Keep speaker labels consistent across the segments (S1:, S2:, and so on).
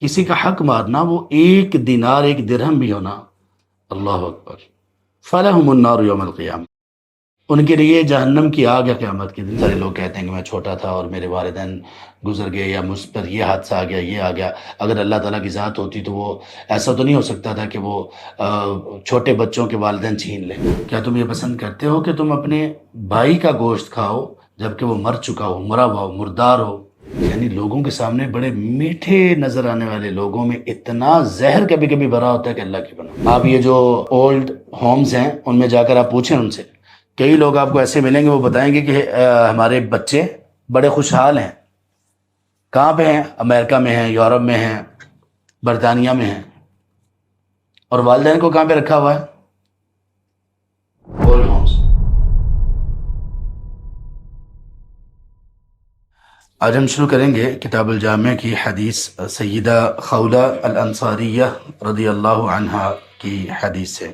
S1: کسی کا حق مارنا، وہ ایک دینار ایک درہم بھی ہونا، اللہ اکبر، فلہم النار یوم القیامہ، ان کے لیے جہنم کی آگ ہے قیامت کے دن۔ سارے لوگ کہتے ہیں کہ میں چھوٹا تھا اور میرے والدین گزر گئے، یا مجھ پر یہ حادثہ آ گیا، یہ آ گیا۔ اگر اللہ تعالیٰ کی ذات ہوتی تو وہ ایسا تو نہیں ہو سکتا تھا کہ وہ چھوٹے بچوں کے والدین چھین لیں۔ کیا تم یہ پسند کرتے ہو کہ تم اپنے بھائی کا گوشت کھاؤ جبکہ وہ مر چکا ہو، مرا ہوا ہو، مردار ہو؟ یعنی لوگوں کے سامنے بڑے میٹھے نظر آنے والے لوگوں میں اتنا زہر کبھی کبھی بھرا ہوتا ہے کہ اللہ کی پناہ۔ آپ یہ جو اولڈ ہومز ہیں ان میں جا کر آپ پوچھیں ان سے، کئی لوگ آپ کو ایسے ملیں گے، وہ بتائیں گے کہ ہمارے بچے بڑے خوشحال ہیں۔ کہاں پہ ہیں؟ امریکہ میں ہیں، یورپ میں ہیں، برطانیہ میں ہیں، اور والدین کو کہاں پہ رکھا ہوا ہے؟ Old homes. آج ہم شروع کریں گے کتاب الجامع کی حدیث سیدہ خولہ الانصاریہ رضی اللہ عنہا کی حدیث سے۔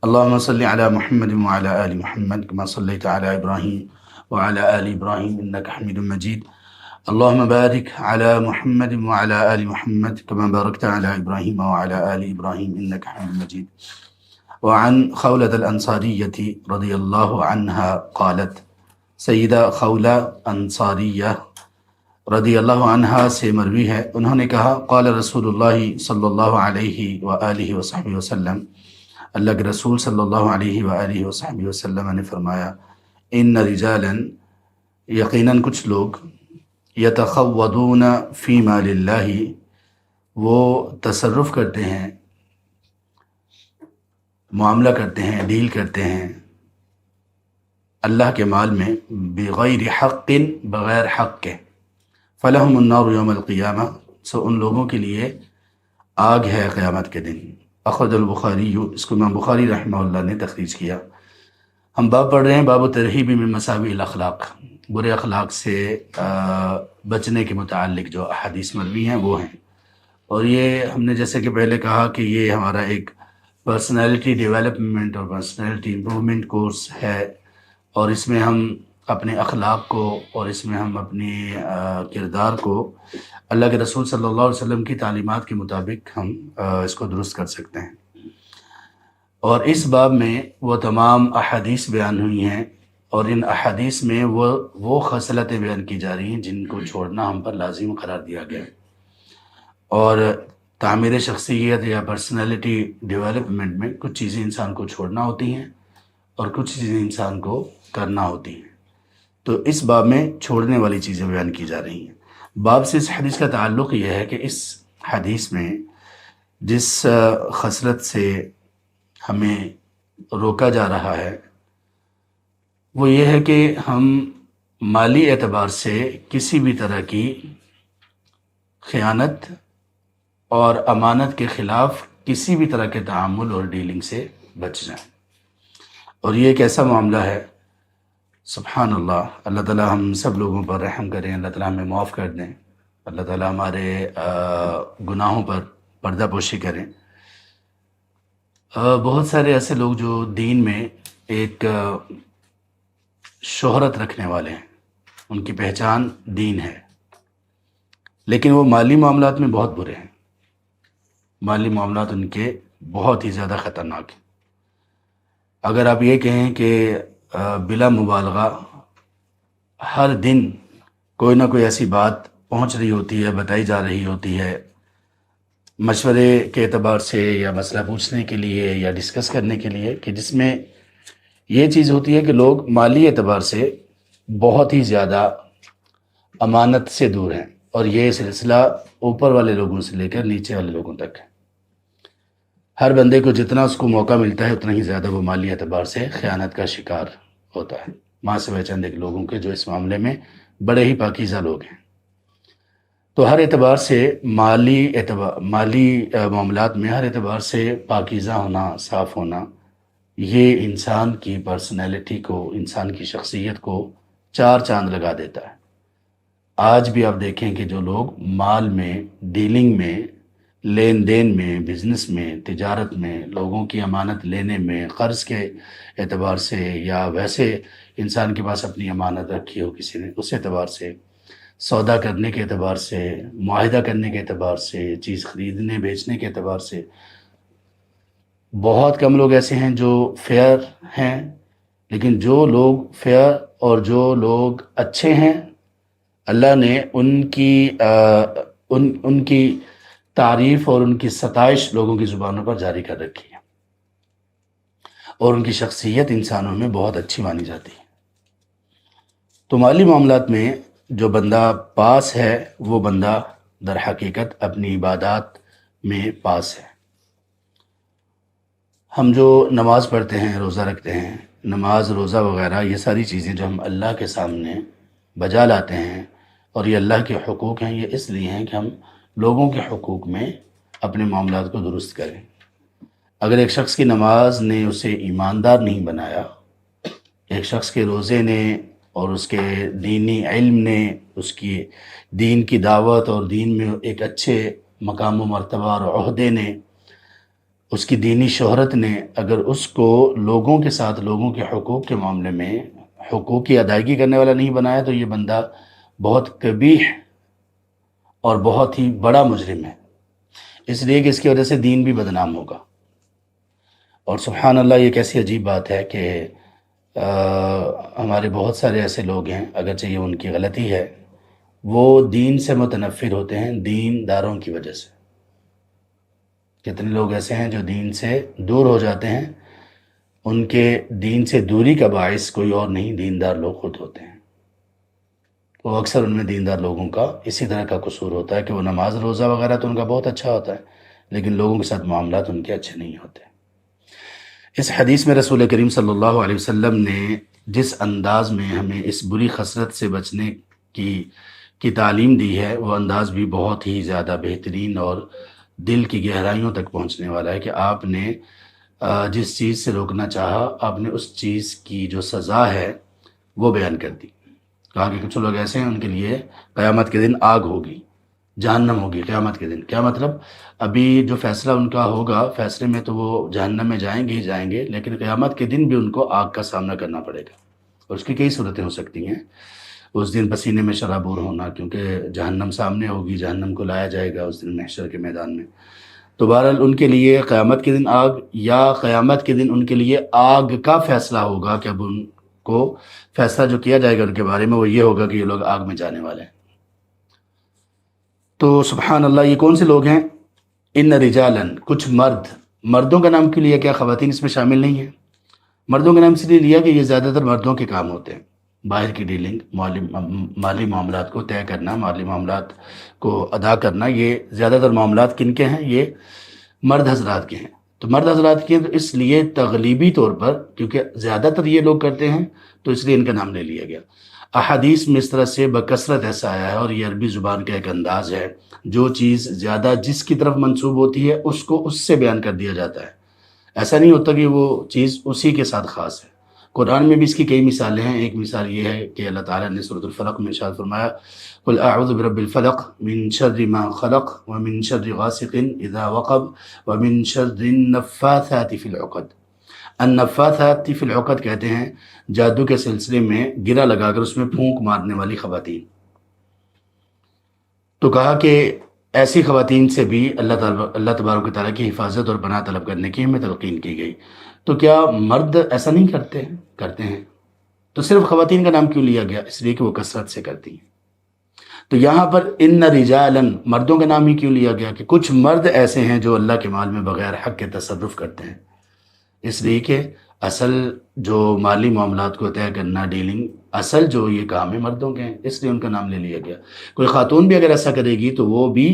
S1: اللہم صلی علی محمد وعلی آل محمد کما صلیت علی ابراہیم وعلی آل ابراہیم انکا حمید مجید۔ اللہم بارک علی محمد وعلی آل محمد کما بارکت علی ابراہیم وعلی آل ابراہیم انکا حمید مجید۔ وعن خولة الانصاریہ رضی اللہ عنہا قالت، سیدہ خولہ انصاریہ رضی اللہ عنہا سے مروی ہے، انہوں نے کہا، قال رسول اللہ صلی اللہ علیہ وآلہ وصحبہ وسلم، اللہ کے رسول صلی اللہ علیہ وآلہ وصحبہ وسلم نے فرمایا، ان رجالا، یقیناً کچھ لوگ، یتخوضون فی مال اللہ، وہ تصرف کرتے ہیں، معاملہ کرتے ہیں، ڈیل کرتے ہیں اللہ کے مال میں، بغیر حق، بغیر حق کے، فلہم النار یوم القیامہ، سو ان لوگوں کے لیے آگ ہے قیامت کے دن۔ اخرج البخاری، اس کو امام بخاری رحمہ اللہ نے تخریج کیا۔ ہم باب پڑھ رہے ہیں، باب ترہیب من مساوئ الاخلاق، برے اخلاق سے بچنے کے متعلق جو احادیث مروی ہیں وہ ہیں۔ اور یہ ہم نے جیسے کہ پہلے کہا کہ یہ ہمارا ایک پرسنالٹی ڈیولپمنٹ اور پرسنالٹی امپرومنٹ کورس ہے، اور اس میں ہم اپنے اخلاق کو، اور اس میں ہم اپنی کردار کو اللہ کے رسول صلی اللہ علیہ وسلم کی تعلیمات کے مطابق ہم اس کو درست کر سکتے ہیں۔ اور اس باب میں وہ تمام احادیث بیان ہوئی ہیں، اور ان احادیث میں وہ خصلتیں بیان کی جا رہی ہیں جن کو چھوڑنا ہم پر لازم قرار دیا گیا، اور تعمیر شخصیت یا پرسنالٹی ڈیولپمنٹ میں کچھ چیزیں انسان کو چھوڑنا ہوتی ہیں اور کچھ چیزیں انسان کو کرنا ہوتی ہیں۔ تو اس باب میں چھوڑنے والی چیزیں بیان کی جا رہی ہیں۔ باب سے اس حدیث کا تعلق یہ ہے کہ اس حدیث میں جس خصلت سے ہمیں روکا جا رہا ہے وہ یہ ہے کہ ہم مالی اعتبار سے کسی بھی طرح کی خیانت اور امانت کے خلاف کسی بھی طرح کے تعامل اور ڈیلنگ سے بچ جائیں۔ اور یہ ایک ایسا معاملہ ہے، سبحان اللہ، اللہ تعالیٰ ہم سب لوگوں پر رحم کریں، اللہ تعالیٰ ہمیں معاف کر دیں، اللہ تعالیٰ ہمارے گناہوں پر پردہ پوشی کریں۔ بہت سارے ایسے لوگ جو دین میں ایک شہرت رکھنے والے ہیں، ان کی پہچان دین ہے، لیکن وہ مالی معاملات میں بہت برے ہیں، مالی معاملات ان کے بہت ہی زیادہ خطرناک ہیں۔ اگر آپ یہ کہیں کہ بلا مبالغہ ہر دن کوئی نہ کوئی ایسی بات پہنچ رہی ہوتی ہے، بتائی جا رہی ہوتی ہے، مشورے کے اعتبار سے یا مسئلہ پوچھنے کے لیے یا ڈسکس کرنے کے لیے، کہ جس میں یہ چیز ہوتی ہے کہ لوگ مالی اعتبار سے بہت ہی زیادہ امانت سے دور ہیں، اور یہ سلسلہ اوپر والے لوگوں سے لے کر نیچے والے لوگوں تک ہے۔ ہر بندے کو جتنا اس کو موقع ملتا ہے اتنا ہی زیادہ وہ مالی اعتبار سے خیانت کا شکار ہوتا ہے۔ ماں سے چند ایک لوگوں کے جو اس معاملے میں بڑے ہی پاکیزہ لوگ ہیں۔ تو ہر اعتبار سے مالی معاملات میں ہر اعتبار سے پاکیزہ ہونا، صاف ہونا، یہ انسان کی پرسنالٹی کو، انسان کی شخصیت کو چار چاند لگا دیتا ہے۔ آج بھی آپ دیکھیں کہ جو لوگ مال میں، ڈیلنگ میں، لین دین میں، بزنس میں، تجارت میں، لوگوں کی امانت لینے میں، قرض کے اعتبار سے، یا ویسے انسان کے پاس اپنی امانت رکھی ہو کسی نے، اس اعتبار سے سودا کرنے کے اعتبار سے، معاہدہ کرنے کے اعتبار سے، چیز خریدنے بیچنے کے اعتبار سے بہت کم لوگ ایسے ہیں جو فیئر ہیں، لیکن جو لوگ فیئر اور جو لوگ اچھے ہیں اللہ نے ان کی تعریف اور ان کی ستائش لوگوں کی زبانوں پر جاری کر رکھی ہے، اور ان کی شخصیت انسانوں میں بہت اچھی مانی جاتی ہے۔ تو مالی معاملات میں جو بندہ پاس ہے وہ بندہ در حقیقت اپنی عبادات میں پاس ہے۔ ہم جو نماز پڑھتے ہیں، روزہ رکھتے ہیں، نماز روزہ وغیرہ یہ ساری چیزیں جو ہم اللہ کے سامنے بجا لاتے ہیں اور یہ اللہ کے حقوق ہیں، یہ اس لیے ہیں کہ ہم لوگوں کے حقوق میں اپنے معاملات کو درست کریں۔ اگر ایک شخص کی نماز نے اسے ایماندار نہیں بنایا، ایک شخص کے روزے نے اور اس کے دینی علم نے، اس کی دین کی دعوت اور دین میں ایک اچھے مقام و مرتبہ اور عہدے نے، اس کی دینی شہرت نے اگر اس کو لوگوں کے ساتھ لوگوں کے حقوق کے معاملے میں حقوق کی ادائیگی کرنے والا نہیں بنایا، تو یہ بندہ بہت قبیح اور بہت ہی بڑا مجرم ہے، اس لیے کہ اس کی وجہ سے دین بھی بدنام ہوگا۔ اور سبحان اللہ، یہ کیسی عجیب بات ہے کہ ہمارے بہت سارے ایسے لوگ ہیں، اگرچہ یہ ان کی غلطی ہے، وہ دین سے متنفر ہوتے ہیں دین داروں کی وجہ سے۔ کتنے لوگ ایسے ہیں جو دین سے دور ہو جاتے ہیں، ان کے دین سے دوری کا باعث کوئی اور نہیں، دیندار لوگ خود ہوتے ہیں۔ تو اکثر ان میں دیندار لوگوں کا اسی طرح کا قصور ہوتا ہے کہ وہ نماز روزہ وغیرہ تو ان کا بہت اچھا ہوتا ہے، لیکن لوگوں کے ساتھ معاملات ان کے اچھے نہیں ہوتے۔ اس حدیث میں رسول کریم صلی اللہ علیہ وسلم نے جس انداز میں ہمیں اس بری خسرت سے بچنے کی تعلیم دی ہے، وہ انداز بھی بہت ہی زیادہ بہترین اور دل کی گہرائیوں تک پہنچنے والا ہے کہ آپ نے جس چیز سے روکنا چاہا، آپ نے اس چیز کی جو سزا ہے وہ بیان کر دی۔ کہا کہ کچھ لوگ ایسے ہیں ان کے لیے قیامت کے دن آگ ہوگی، جہنم ہوگی قیامت کے دن۔ کیا مطلب؟ ابھی جو فیصلہ ان کا ہوگا، فیصلے میں تو وہ جہنم میں جائیں گے ہی جائیں گے، لیکن قیامت کے دن بھی ان کو آگ کا سامنا کرنا پڑے گا، اور اس کی کئی صورتیں ہو سکتی ہیں۔ اس دن پسینے میں شرابور ہونا، کیونکہ جہنم سامنے ہوگی، جہنم کو لایا جائے گا اس دن محشر کے میدان میں۔ تو بہرحال ان کے لیے قیامت کے دن آگ، یا قیامت کے دن ان کے لیے آگ کا فیصلہ ہوگا کہ اب ان کو فیصلہ جو کیا جائے گا ان کے بارے میں وہ یہ ہوگا کہ یہ لوگ آگ میں جانے والے ہیں۔ تو سبحان اللہ، یہ کون سے لوگ ہیں؟ ان رجالن، کچھ مردوں کا نام کیوں لیا؟ کیا خواتین اس میں شامل نہیں ہیں؟ مردوں کا نام اس لیے لیا کہ یہ زیادہ تر مردوں کے کام ہوتے ہیں، باہر کی ڈیلنگ، مالی معاملات کو طے کرنا، مالی معاملات کو ادا کرنا، یہ زیادہ تر معاملات کن کے ہیں؟ یہ مرد حضرات کے ہیں۔ تو مرد حضرات کے ہیں، تو اس لیے تغلیبی طور پر کیونکہ زیادہ تر یہ لوگ کرتے ہیں تو اس لیے ان کا نام لے لیا گیا۔ احادیث میں اس طرح سے بکثرت ایسا آیا ہے، اور یہ عربی زبان کا ایک انداز ہے، جو چیز زیادہ جس کی طرف منسوب ہوتی ہے اس کو اس سے بیان کر دیا جاتا ہے، ایسا نہیں ہوتا کہ وہ چیز اسی کے ساتھ خاص ہے۔ قرآن میں بھی اس کی کئی مثالیں ہیں۔ ایک مثال یہ ہے کہ اللہ تعالیٰ نے سورۃ الفلق میں ارشاد فرمایا، قل اعوذ برب الفلق من شر ما خلق ومن شر غاسق اذا وقب ومن شر النفاثات فی العقد۔ النفاثات فی العقد کہتے ہیں جادو کے سلسلے میں گرہ لگا کر اس میں پھونک مارنے والی خواتین۔ تو کہا کہ ایسی خواتین سے بھی اللہ تبارک و تعالیٰ کی حفاظت اور پناہ طلب کرنے کی ہمیں تلقین کی گئی۔ تو کیا مرد ایسا نہیں کرتے ہیں؟ کرتے ہیں۔ تو صرف خواتین کا نام کیوں لیا گیا؟ اس لیے کہ وہ کثرت سے کرتی ہیں۔ تو یہاں پر ان رجالن، مردوں کا نام ہی کیوں لیا گیا؟ کہ کچھ مرد ایسے ہیں جو اللہ کے مال میں بغیر حق کے تصرف کرتے ہیں، اس لیے کہ اصل جو مالی معاملات کو طے کرنا، ڈیلنگ، اصل جو یہ کام ہے مردوں کے ہیں، اس لیے ان کا نام لے لیا گیا۔ کوئی خاتون بھی اگر ایسا کرے گی تو وہ بھی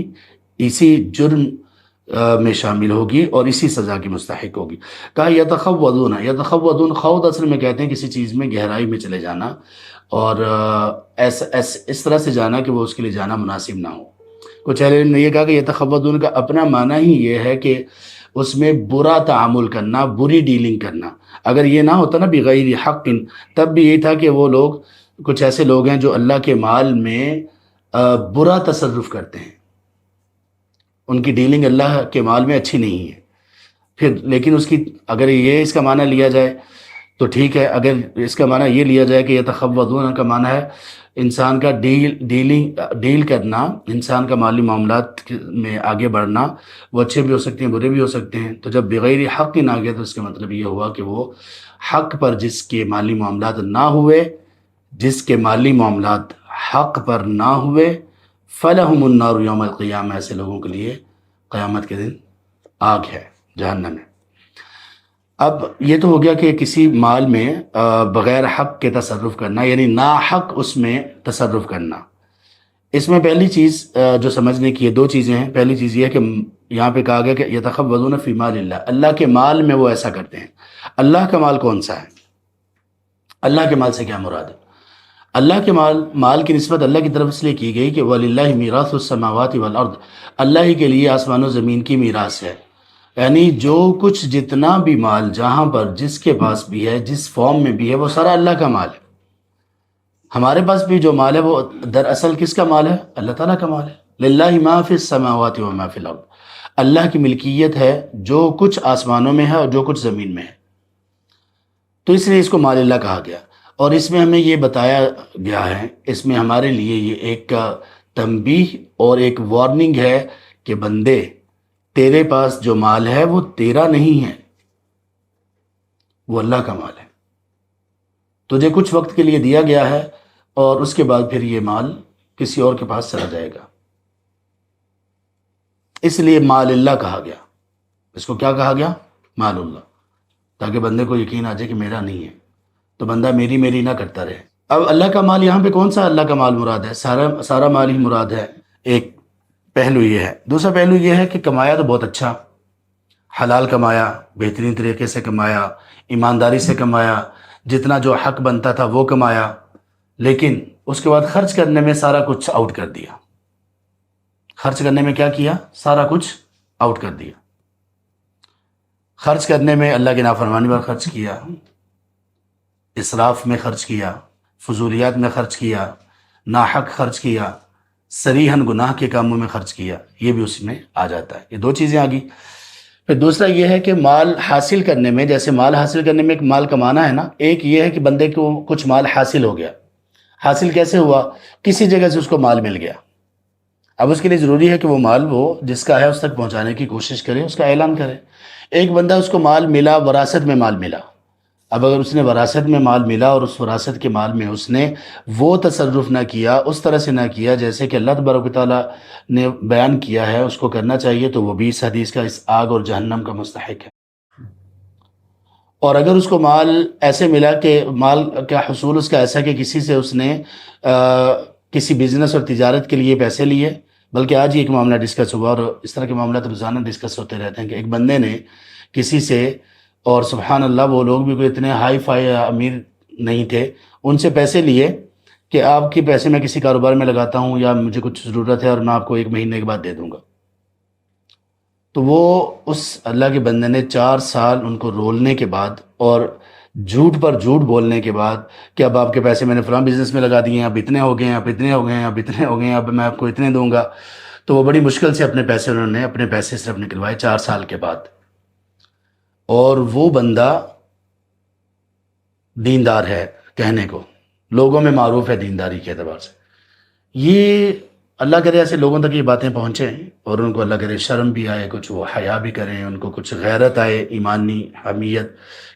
S1: اسی جرم میں شامل ہوگی اور اسی سزا کی مستحق ہوگی۔ کہا یتخوضون، خوض اصل میں کہتے ہیں کسی چیز میں گہرائی میں چلے جانا، اور اس طرح سے جانا کہ وہ اس کے لیے جانا مناسب نہ ہو۔ کچھ اہل علم نے یہ کہا کہ یتخوضون کا اپنا معنی ہی یہ ہے کہ اس میں برا تعامل کرنا، بری ڈیلنگ کرنا۔ اگر یہ نہ ہوتا نا بغیر حق، تب بھی یہ تھا کہ وہ لوگ، کچھ ایسے لوگ ہیں جو اللہ کے مال میں برا تصرف کرتے ہیں، ان کی ڈیلنگ اللہ کے مال میں اچھی نہیں ہے۔ پھر لیکن اس کی اگر یہ اس کا معنی لیا جائے تو ٹھیک ہے، اگر اس کا معنی یہ لیا جائے کہ یتخوضون کا معنی ہے انسان کا ڈیل کرنا، انسان کا مالی معاملات میں آگے بڑھنا، وہ اچھے بھی ہو سکتے ہیں، برے بھی ہو سکتے ہیں۔ تو جب بغیر حق نہ گئے تو اس کا مطلب یہ ہوا کہ وہ حق پر جس کے مالی معاملات نہ ہوئے، جس کے مالی معاملات حق پر نہ ہوئے، فَلَهُمُ النَّارُ يَوْمَ الْقِيَامَةِ، ایسے لوگوں کے لیے قیامت کے دن آگ ہے، جہنم ہے۔ اب یہ تو ہو گیا کہ کسی مال میں بغیر حق کے تصرف کرنا، یعنی ناحق اس میں تصرف کرنا۔ اس میں پہلی چیز جو سمجھنے کی ہے، دو چیزیں ہیں۔ پہلی چیز یہ ہے کہ یہاں پہ کہا گیا کہ یتخوضون فی مال اللہ، اللہ کے مال میں وہ ایسا کرتے ہیں۔ اللہ کا مال کون سا ہے؟ اللہ کے مال سے کیا مراد ہے؟ اللہ کے مال کی نسبت اللہ کی طرف اس لیے کی گئی کہ وَلِلَّهِ مِيرَاثُ السَّمَاوَاتِ وَالْأَرْضِ، اللہ ہی کے لیے آسمان و زمین کی میراث ہے۔ یعنی جو کچھ جتنا بھی مال جہاں پر جس کے پاس بھی ہے، جس فارم میں بھی ہے، وہ سارا اللہ کا مال ہے۔ ہمارے پاس بھی جو مال ہے وہ دراصل کس کا مال ہے؟ اللہ تعالیٰ کا مال ہے۔ للہ ما فی السماوات و ما فی الارض، اللہ کی ملکیت ہے جو کچھ آسمانوں میں ہے اور جو کچھ زمین میں ہے، تو اس لیے اس کو مال اللہ کہا گیا۔ اور اس میں ہمیں یہ بتایا گیا ہے، اس میں ہمارے لیے یہ ایک تنبیہ اور ایک وارننگ ہے کہ بندے، تیرے پاس جو مال ہے وہ تیرا نہیں ہے، وہ اللہ کا مال ہے۔ تجھے کچھ وقت کے لیے دیا گیا ہے اور اس کے بعد پھر یہ مال کسی اور کے پاس چلا جائے گا، اس لیے مال اللہ کہا گیا۔ اس کو کیا کہا گیا؟ مال اللہ، تاکہ بندے کو یقین آ جائے کہ میرا نہیں ہے، تو بندہ میری نہ کرتا رہے۔ اب اللہ کا مال یہاں پہ کون سا اللہ کا مال مراد ہے؟ سارا مال ہی مراد ہے۔ ایک پہلو یہ ہے۔ دوسرا پہلو یہ ہے کہ کمایا تو بہت اچھا، حلال کمایا، بہترین طریقے سے کمایا، ایمانداری سے کمایا، جتنا جو حق بنتا تھا وہ کمایا، لیکن اس کے بعد خرچ کرنے میں سارا کچھ آؤٹ کر دیا۔ خرچ کرنے میں کیا کیا؟ سارا کچھ آؤٹ کر دیا۔ خرچ کرنے میں اللہ کی نافرمانی پر خرچ کیا، اسراف میں خرچ کیا، فضولیات میں خرچ کیا، ناحق خرچ کیا، صریحاً گناہ کے کاموں میں خرچ کیا، یہ بھی اس میں آ جاتا ہے۔ یہ دو چیزیں آ گئی۔ پھر دوسرا یہ ہے کہ مال حاصل کرنے میں، جیسے مال حاصل کرنے میں ایک مال کمانا ہے نا، ایک یہ ہے کہ بندے کو کچھ مال حاصل ہو گیا۔ حاصل کیسے ہوا؟ کسی جگہ سے اس کو مال مل گیا۔ اب اس کے لیے ضروری ہے کہ وہ مال وہ جس کا ہے اس تک پہنچانے کی کوشش کرے، اس کا اعلان کرے۔ ایک بندہ اس کو مال ملا، وراثت میں مال ملا۔ اب اگر اس نے وراثت میں مال ملا اور اس وراثت کے مال میں اس نے وہ تصرف نہ کیا، اس طرح سے نہ کیا جیسے کہ اللہ تبارک و تعالیٰ نے بیان کیا ہے اس کو کرنا چاہیے، تو وہ بھی اس حدیث کا، اس آگ اور جہنم کا مستحق ہے۔ اور اگر اس کو مال ایسے ملا کہ مال کا حصول اس کا ایسا کہ کسی سے اس نے کسی بزنس اور تجارت کے لیے پیسے لیے، بلکہ آج ہی ایک معاملہ ڈسکس ہوا، اور اس طرح کے معاملات روزانہ ڈسکس ہوتے رہتے ہیں کہ ایک بندے نے کسی سے، اور سبحان اللہ وہ لوگ بھی کوئی اتنے ہائی فائی امیر نہیں تھے، ان سے پیسے لیے کہ آپ کے پیسے میں کسی کاروبار میں لگاتا ہوں یا مجھے کچھ ضرورت ہے اور میں آپ کو 1 مہینے کے بعد دے دوں گا۔ تو وہ اس اللہ کے بندے نے 4 سال ان کو رولنے کے بعد اور جھوٹ پر جھوٹ بولنے کے بعد کہ اب آپ کے پیسے میں نے فلاں بزنس میں لگا دیے ہیں، اب اتنے ہو گئے ہیں، اب اتنے ہو گئے ہیں، اب اتنے ہو گئے ہیں، اب میں آپ کو اتنے دوں گا، تو وہ بڑی مشکل سے اپنے پیسے انہوں نے اپنے پیسے صرف نکلوائے 4 سال کے بعد۔ اور وہ بندہ دیندار ہے، کہنے کو لوگوں میں معروف ہے دینداری کے اعتبار سے۔ یہ اللہ کرے ایسے لوگوں تک یہ باتیں پہنچیں اور ان کو اللہ کرے شرم بھی آئے، کچھ وہ حیا بھی کریں، ان کو کچھ غیرت آئے، ایمانی حمیت۔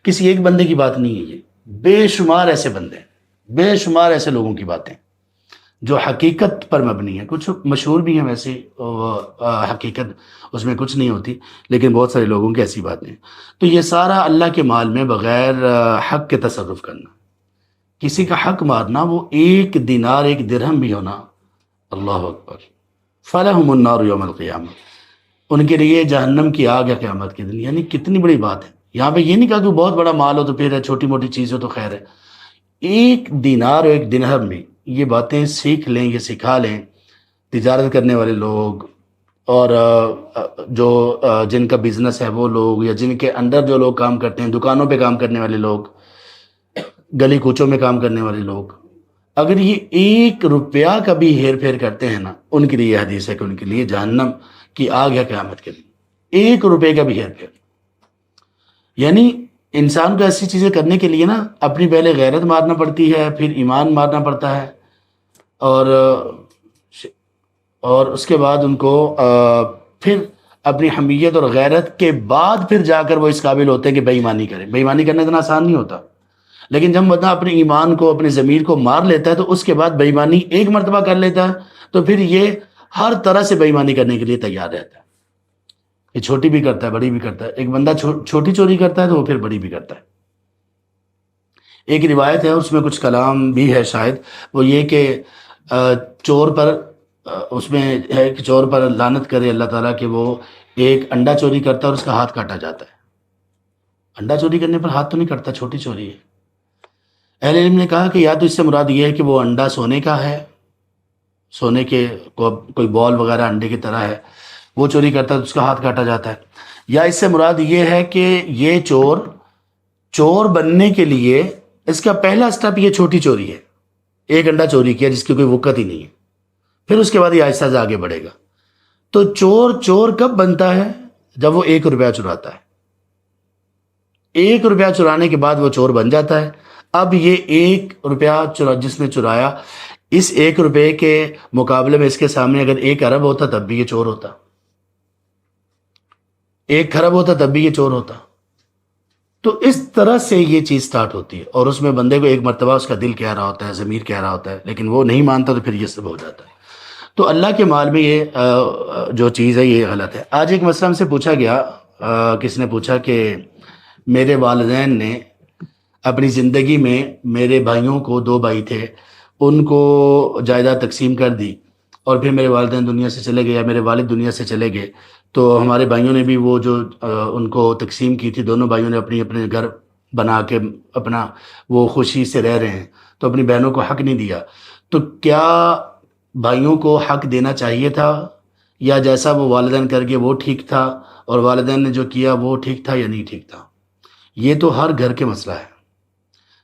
S1: کسی ایک بندے کی بات نہیں ہے، یہ بے شمار ایسے بندے ہیں، بے شمار ایسے لوگوں کی باتیں جو حقیقت پر مبنی ہیں۔ کچھ مشہور بھی ہیں ویسے، حقیقت اس میں کچھ نہیں ہوتی، لیکن بہت سارے لوگوں کی ایسی باتیں ہیں۔ تو یہ سارا اللہ کے مال میں بغیر حق کے تصرف کرنا، کسی کا حق مارنا، وہ 1 دینار 1 درہم بھی ہونا، اللہ اکبر۔ فَلَهُمُ النَّارُ يَوْمَ الْقِيَامَةِ، ان کے لیے جہنم کی آگ ہے قیامت کے دن۔ یعنی کتنی بڑی بات ہے۔ یہاں پہ یہ نہیں کہا کہ بہت بڑا مال ہو تو پھر ہے، چھوٹی موٹی چیز ہو تو خیر ہے۔ 1 دینار اور 1 درہم میں یہ باتیں سیکھ لیں، یہ سکھا لیں تجارت کرنے والے لوگ، اور جو جن کا بزنس ہے وہ لوگ، یا جن کے اندر جو لوگ کام کرتے ہیں، دکانوں پہ کام کرنے والے لوگ، گلی کوچوں میں کام کرنے والے لوگ، اگر یہ 1 روپیہ کا بھی ہیر پھیر کرتے ہیں نا، ان کے لیے حدیث ہے کہ ان کے لیے جہنم کی آگ ہے قیامت کے دن۔ 1 روپے کا بھی ہیر پھیر۔ یعنی انسان کو ایسی چیزیں کرنے کے لیے نا اپنی پہلے غیرت مارنا پڑتی ہے، پھر ایمان مارنا پڑتا ہے، اور اور اس کے بعد ان کو پھر اپنی حمیت اور غیرت کے بعد پھر جا کر وہ اس قابل ہوتے ہیں کہ بے ایمانی کریں. بے ایمانی کرنا اتنا آسان نہیں ہوتا، لیکن جب بندہ اپنے ایمان کو، اپنے ضمیر کو مار لیتا ہے تو اس کے بعد بے ایمانی ایک مرتبہ کر لیتا ہے تو پھر یہ ہر طرح سے بے ایمانی کرنے کے لیے تیار رہتا ہے. یہ چھوٹی بھی کرتا ہے، بڑی بھی کرتا ہے. ایک بندہ چھوٹی چوری کرتا ہے تو وہ پھر بڑی بھی کرتا ہے. ایک روایت ہے، اس میں کچھ کلام بھی ہے شاید، وہ یہ کہ چور پر اس میں ہے کہ چور پر لعنت کرے اللہ تعالیٰ کہ وہ ایک انڈا چوری کرتا ہے اور اس کا ہاتھ کاٹا جاتا ہے. انڈا چوری کرنے پر ہاتھ تو نہیں کٹتا، چھوٹی چوری ہے. اہل علم نے کہا کہ یا تو اس سے مراد یہ ہے کہ وہ انڈا سونے کا ہے، سونے کے کوئی بال وغیرہ انڈے کی طرح ہے، وہ چوری کرتا ہے تو اس کا ہاتھ کاٹا جاتا ہے، یا اس سے مراد یہ ہے کہ یہ چور بننے کے لیے اس کا پہلا سٹیپ یہ چھوٹی چوری ہے، ایک انڈا چوری کیا جس کی کوئی وقت ہی نہیں ہے، پھر اس کے بعد یہ آہستہ سے آگے بڑھے گا. تو چور کب بنتا ہے؟ جب وہ 1 روپیہ چراتا ہے. 1 روپیہ چرانے کے بعد وہ چور بن جاتا ہے. اب یہ 1 روپیہ جس نے چرایا، اس 1 روپے کے مقابلے میں اس کے سامنے اگر 1 ارب ہوتا تب بھی یہ چور ہوتا، 1 کھرب ہوتا تب بھی یہ چور ہوتا. تو اس طرح سے یہ چیز سٹارٹ ہوتی ہے، اور اس میں بندے کو ایک مرتبہ اس کا دل کہہ رہا ہوتا ہے، ضمیر کہہ رہا ہوتا ہے، لیکن وہ نہیں مانتا تو پھر یہ سب ہو جاتا ہے. تو اللہ کے مال میں یہ جو چیز ہے یہ غلط ہے. آج ایک مسئلہ ہم سے پوچھا گیا، کس نے پوچھا کہ میرے والدین نے اپنی زندگی میں میرے بھائیوں کو 2 بھائی تھے، ان کو جائیداد تقسیم کر دی، اور پھر میرے والدین دنیا سے چلے گئے یا میرے والد دنیا سے چلے گئے، تو ہمارے بھائیوں نے بھی وہ جو ان کو تقسیم کی تھی، دونوں بھائیوں نے اپنی اپنے گھر بنا کے اپنا وہ خوشی سے رہ رہے ہیں، تو اپنی بہنوں کو حق نہیں دیا. تو کیا بھائیوں کو حق دینا چاہیے تھا، یا جیسا وہ والدین کر گئے وہ ٹھیک تھا، اور والدین نے جو کیا وہ ٹھیک تھا یا نہیں ٹھیک تھا؟ یہ تو ہر گھر کے مسئلہ ہے.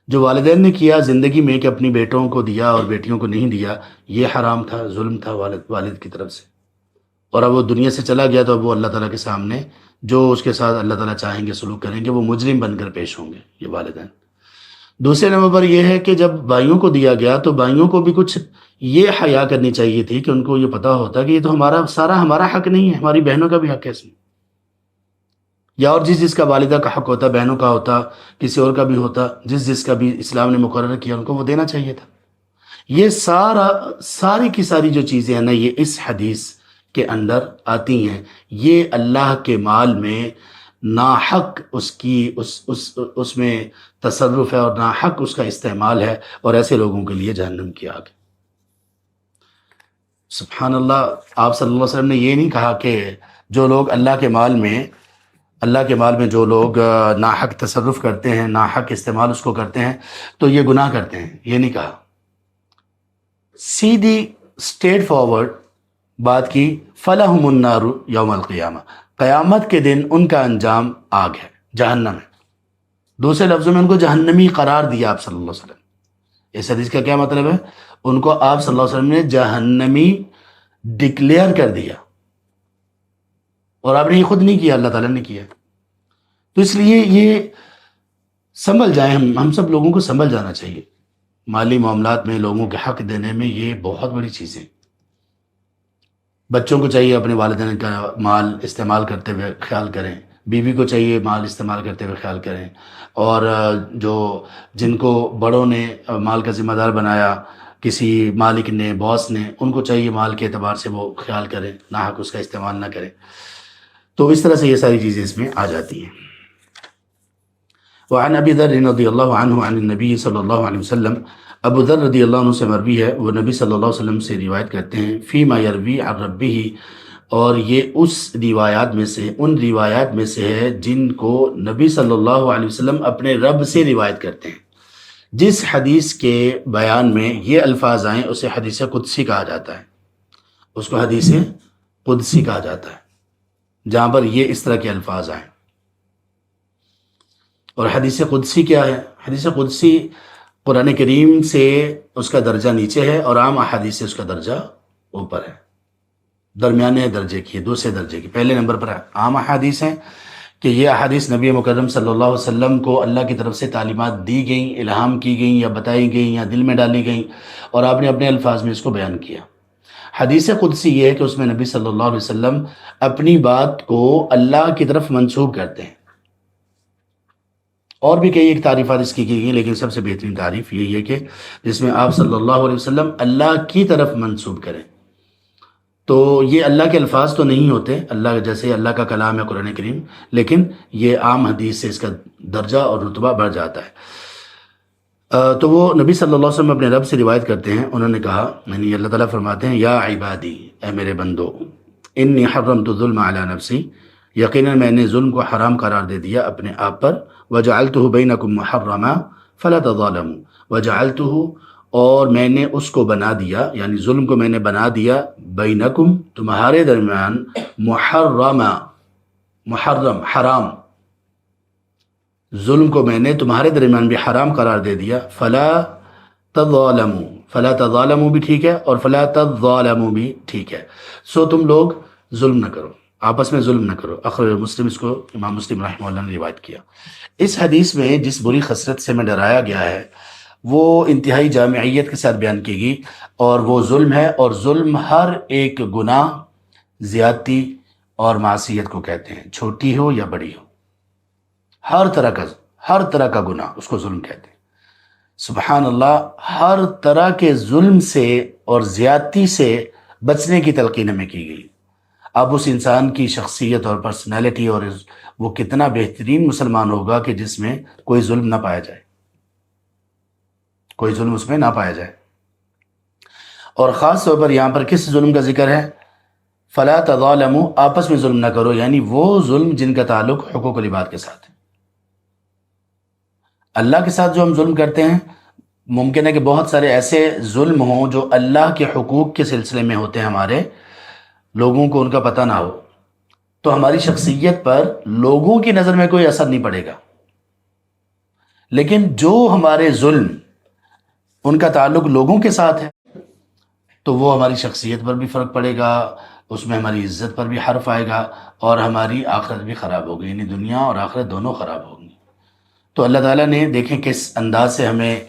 S1: جو والدین نے کیا زندگی میں کہ اپنی بیٹوں کو دیا اور بیٹیوں کو نہیں دیا، یہ حرام تھا، ظلم تھا والد کی طرف سے. اور اب وہ دنیا سے چلا گیا تو اب وہ اللہ تعالیٰ کے سامنے جو اس کے ساتھ اللہ تعالیٰ چاہیں گے سلوک کریں گے، وہ مجرم بن کر پیش ہوں گے یہ والدین. دوسرے نمبر پر یہ ہے کہ جب بھائیوں کو دیا گیا تو بھائیوں کو بھی کچھ یہ حیا کرنی چاہیے تھی کہ ان کو یہ پتا ہوتا کہ یہ تو ہمارا حق نہیں ہے، ہماری بہنوں کا بھی حق ہے اس میں، یا اور جس کا والدہ کا حق ہوتا، بہنوں کا ہوتا، کسی اور کا بھی ہوتا، جس کا بھی اسلام نے مقرر کیا ان کو وہ دینا چاہیے تھا. یہ ساری کی ساری جو چیزیں ہیں نا، یہ اس حدیث کے اندر آتی ہیں. یہ اللہ کے مال میں ناحق اس میں تصرف ہے، اور ناحق اس کا استعمال ہے، اور ایسے لوگوں کے لیے جہنم کی آگ. سبحان اللہ. آپ صلی اللہ علیہ وسلم نے یہ نہیں کہا کہ جو لوگ اللہ کے مال میں جو لوگ ناحق تصرف کرتے ہیں، ناحق استعمال اس کو کرتے ہیں تو یہ گناہ کرتے ہیں، یہ نہیں کہا. سیدھی اسٹریٹ فارورڈ بات کی، فَلَهُمُ النَّارُ یوم القیامہ، قیامت کے دن ان کا انجام آگ ہے، جہنم ہے. دوسرے لفظوں میں ان کو جہنمی قرار دیا آپ صلی اللہ علیہ وسلم. اس حدیث کا کیا مطلب ہے؟ ان کو آپ صلی اللہ علیہ وسلم نے جہنمی ڈکلیئر کر دیا، اور آپ نے یہ خود نہیں کیا، اللہ تعالیٰ نے کیا. تو اس لیے یہ سنبھل جائیں، ہم سب لوگوں کو سنبھل جانا چاہیے. مالی معاملات میں لوگوں کے حق دینے میں یہ بہت بڑی چیزیں. بچوں کو چاہیے اپنے والدین کا مال استعمال کرتے ہوئے خیال کریں، بیوی کو چاہیے مال استعمال کرتے ہوئے خیال کریں، اور جن کو بڑوں نے مال کا ذمہ دار بنایا، کسی مالک نے، باس نے، ان کو چاہیے مال کے اعتبار سے وہ خیال کریں، ناحق اس کا استعمال نہ کریں. تو اس طرح سے یہ ساری چیزیں اس میں آ جاتی ہیں. وعن ابی ذر رضی اللہ عنہ عن النبی صلی اللہ علیہ وسلم، ابو ذر رضی اللہ عنہ سے مروی ہے، وہ نبی صلی اللہ علیہ وسلم سے روایت کرتے ہیں، فیما یروی عن ربہ، اور یہ ان روایات میں سے ہے جن کو نبی صلی اللہ علیہ وسلم اپنے رب سے روایت کرتے ہیں. جس حدیث کے بیان میں یہ الفاظ آئیں اسے حدیث قدسی کہا جاتا ہے، اس کو حدیث قدسی کہا جاتا ہے جہاں پر یہ اس طرح کے الفاظ آئیں. اور حدیث قدسی کیا ہے؟ حدیث قدسی قرآن کریم سے اس کا درجہ نیچے ہے، اور عام احادیث سے اس کا درجہ اوپر ہے، درمیانے درجے کی، دوسرے درجے کی. پہلے نمبر پر عام احادیث ہیں، کہ یہ احادیث نبی مکرم صلی اللہ علیہ وسلم کو اللہ کی طرف سے تعلیمات دی گئیں، الہام کی گئیں یا بتائی گئیں یا دل میں ڈالی گئیں، اور آپ نے اپنے الفاظ میں اس کو بیان کیا۔ حدیث قدسی یہ ہے کہ اس میں نبی صلی اللہ علیہ وسلم اپنی بات کو اللہ کی طرف منسوب کرتے ہیں۔ اور بھی کئی ایک تعریفات اس کی گئی، لیکن سب سے بہترین تعریف یہی ہے کہ جس میں آپ صلی اللہ علیہ وسلم اللہ کی طرف منسوب کریں۔ تو یہ اللہ کے الفاظ تو نہیں ہوتے، اللہ جیسے اللہ کا کلام ہے قرآن کریم، لیکن یہ عام حدیث سے اس کا درجہ اور رتبہ بڑھ جاتا ہے۔ تو وہ نبی صلی اللہ علیہ وسلم اپنے رب سے روایت کرتے ہیں، انہوں نے کہا، یعنی اللہ تعالیٰ فرماتے ہیں، یا عبادی، اے میرے بندو، انی حرمت الظلم علی نفسی، یقیناً میں نے ظلم کو حرام قرار دے دیا اپنے آپ پر، وجعلتہ بینکم محرما فلا تظالموا، وجعلتہ، اور میں نے اس کو بنا دیا، یعنی ظلم کو میں نے بنا دیا، بینکم، تمہارے درمیان، محرما، محرم، حرام، ظلم کو میں نے تمہارے درمیان بھی حرام قرار دے دیا، فلا تظالموا، فلا تظالموا بھی ٹھیک ہے اور فلا تظالموا بھی ٹھیک ہے، سو تم لوگ ظلم نہ کرو، آپس میں ظلم نہ کرو۔ اخرج مسلم، اس کو امام مسلم رحمہ اللہ نے روایت کیا۔ اس حدیث میں جس بری خسرت سے میں ڈرایا گیا ہے وہ انتہائی جامعیت کے ساتھ بیان کی گئی، اور وہ ظلم ہے، اور ظلم ہر ایک گناہ، زیادتی اور معصیت کو کہتے ہیں، چھوٹی ہو یا بڑی ہو، ہر طرح کا گناہ اس کو ظلم کہتے ہیں۔ سبحان اللہ، ہر طرح کے ظلم سے اور زیادتی سے بچنے کی تلقین ہمیں کی گئی۔ اب اس انسان کی شخصیت اور پرسنالٹی، اور وہ کتنا بہترین مسلمان ہوگا کہ جس میں کوئی ظلم نہ پایا جائے، کوئی ظلم اس میں نہ پایا جائے۔ اور خاص طور پر یہاں پر کس ظلم کا ذکر ہے؟ فلا تظالموا، آپس میں ظلم نہ کرو، یعنی وہ ظلم جن کا تعلق حقوق العباد کے ساتھ ہے۔ اللہ کے ساتھ جو ہم ظلم کرتے ہیں، ممکن ہے کہ بہت سارے ایسے ظلم ہوں جو اللہ کے حقوق کے سلسلے میں ہوتے ہیں، ہمارے لوگوں کو ان کا پتہ نہ ہو، تو ہماری شخصیت پر لوگوں کی نظر میں کوئی اثر نہیں پڑے گا، لیکن جو ہمارے ظلم ان کا تعلق لوگوں کے ساتھ ہے تو وہ ہماری شخصیت پر بھی فرق پڑے گا، اس میں ہماری عزت پر بھی حرف آئے گا، اور ہماری آخرت بھی خراب ہوگی، یعنی دنیا اور آخرت دونوں خراب ہوگی۔ تو اللہ تعالیٰ نے دیکھیں کس انداز سے ہمیں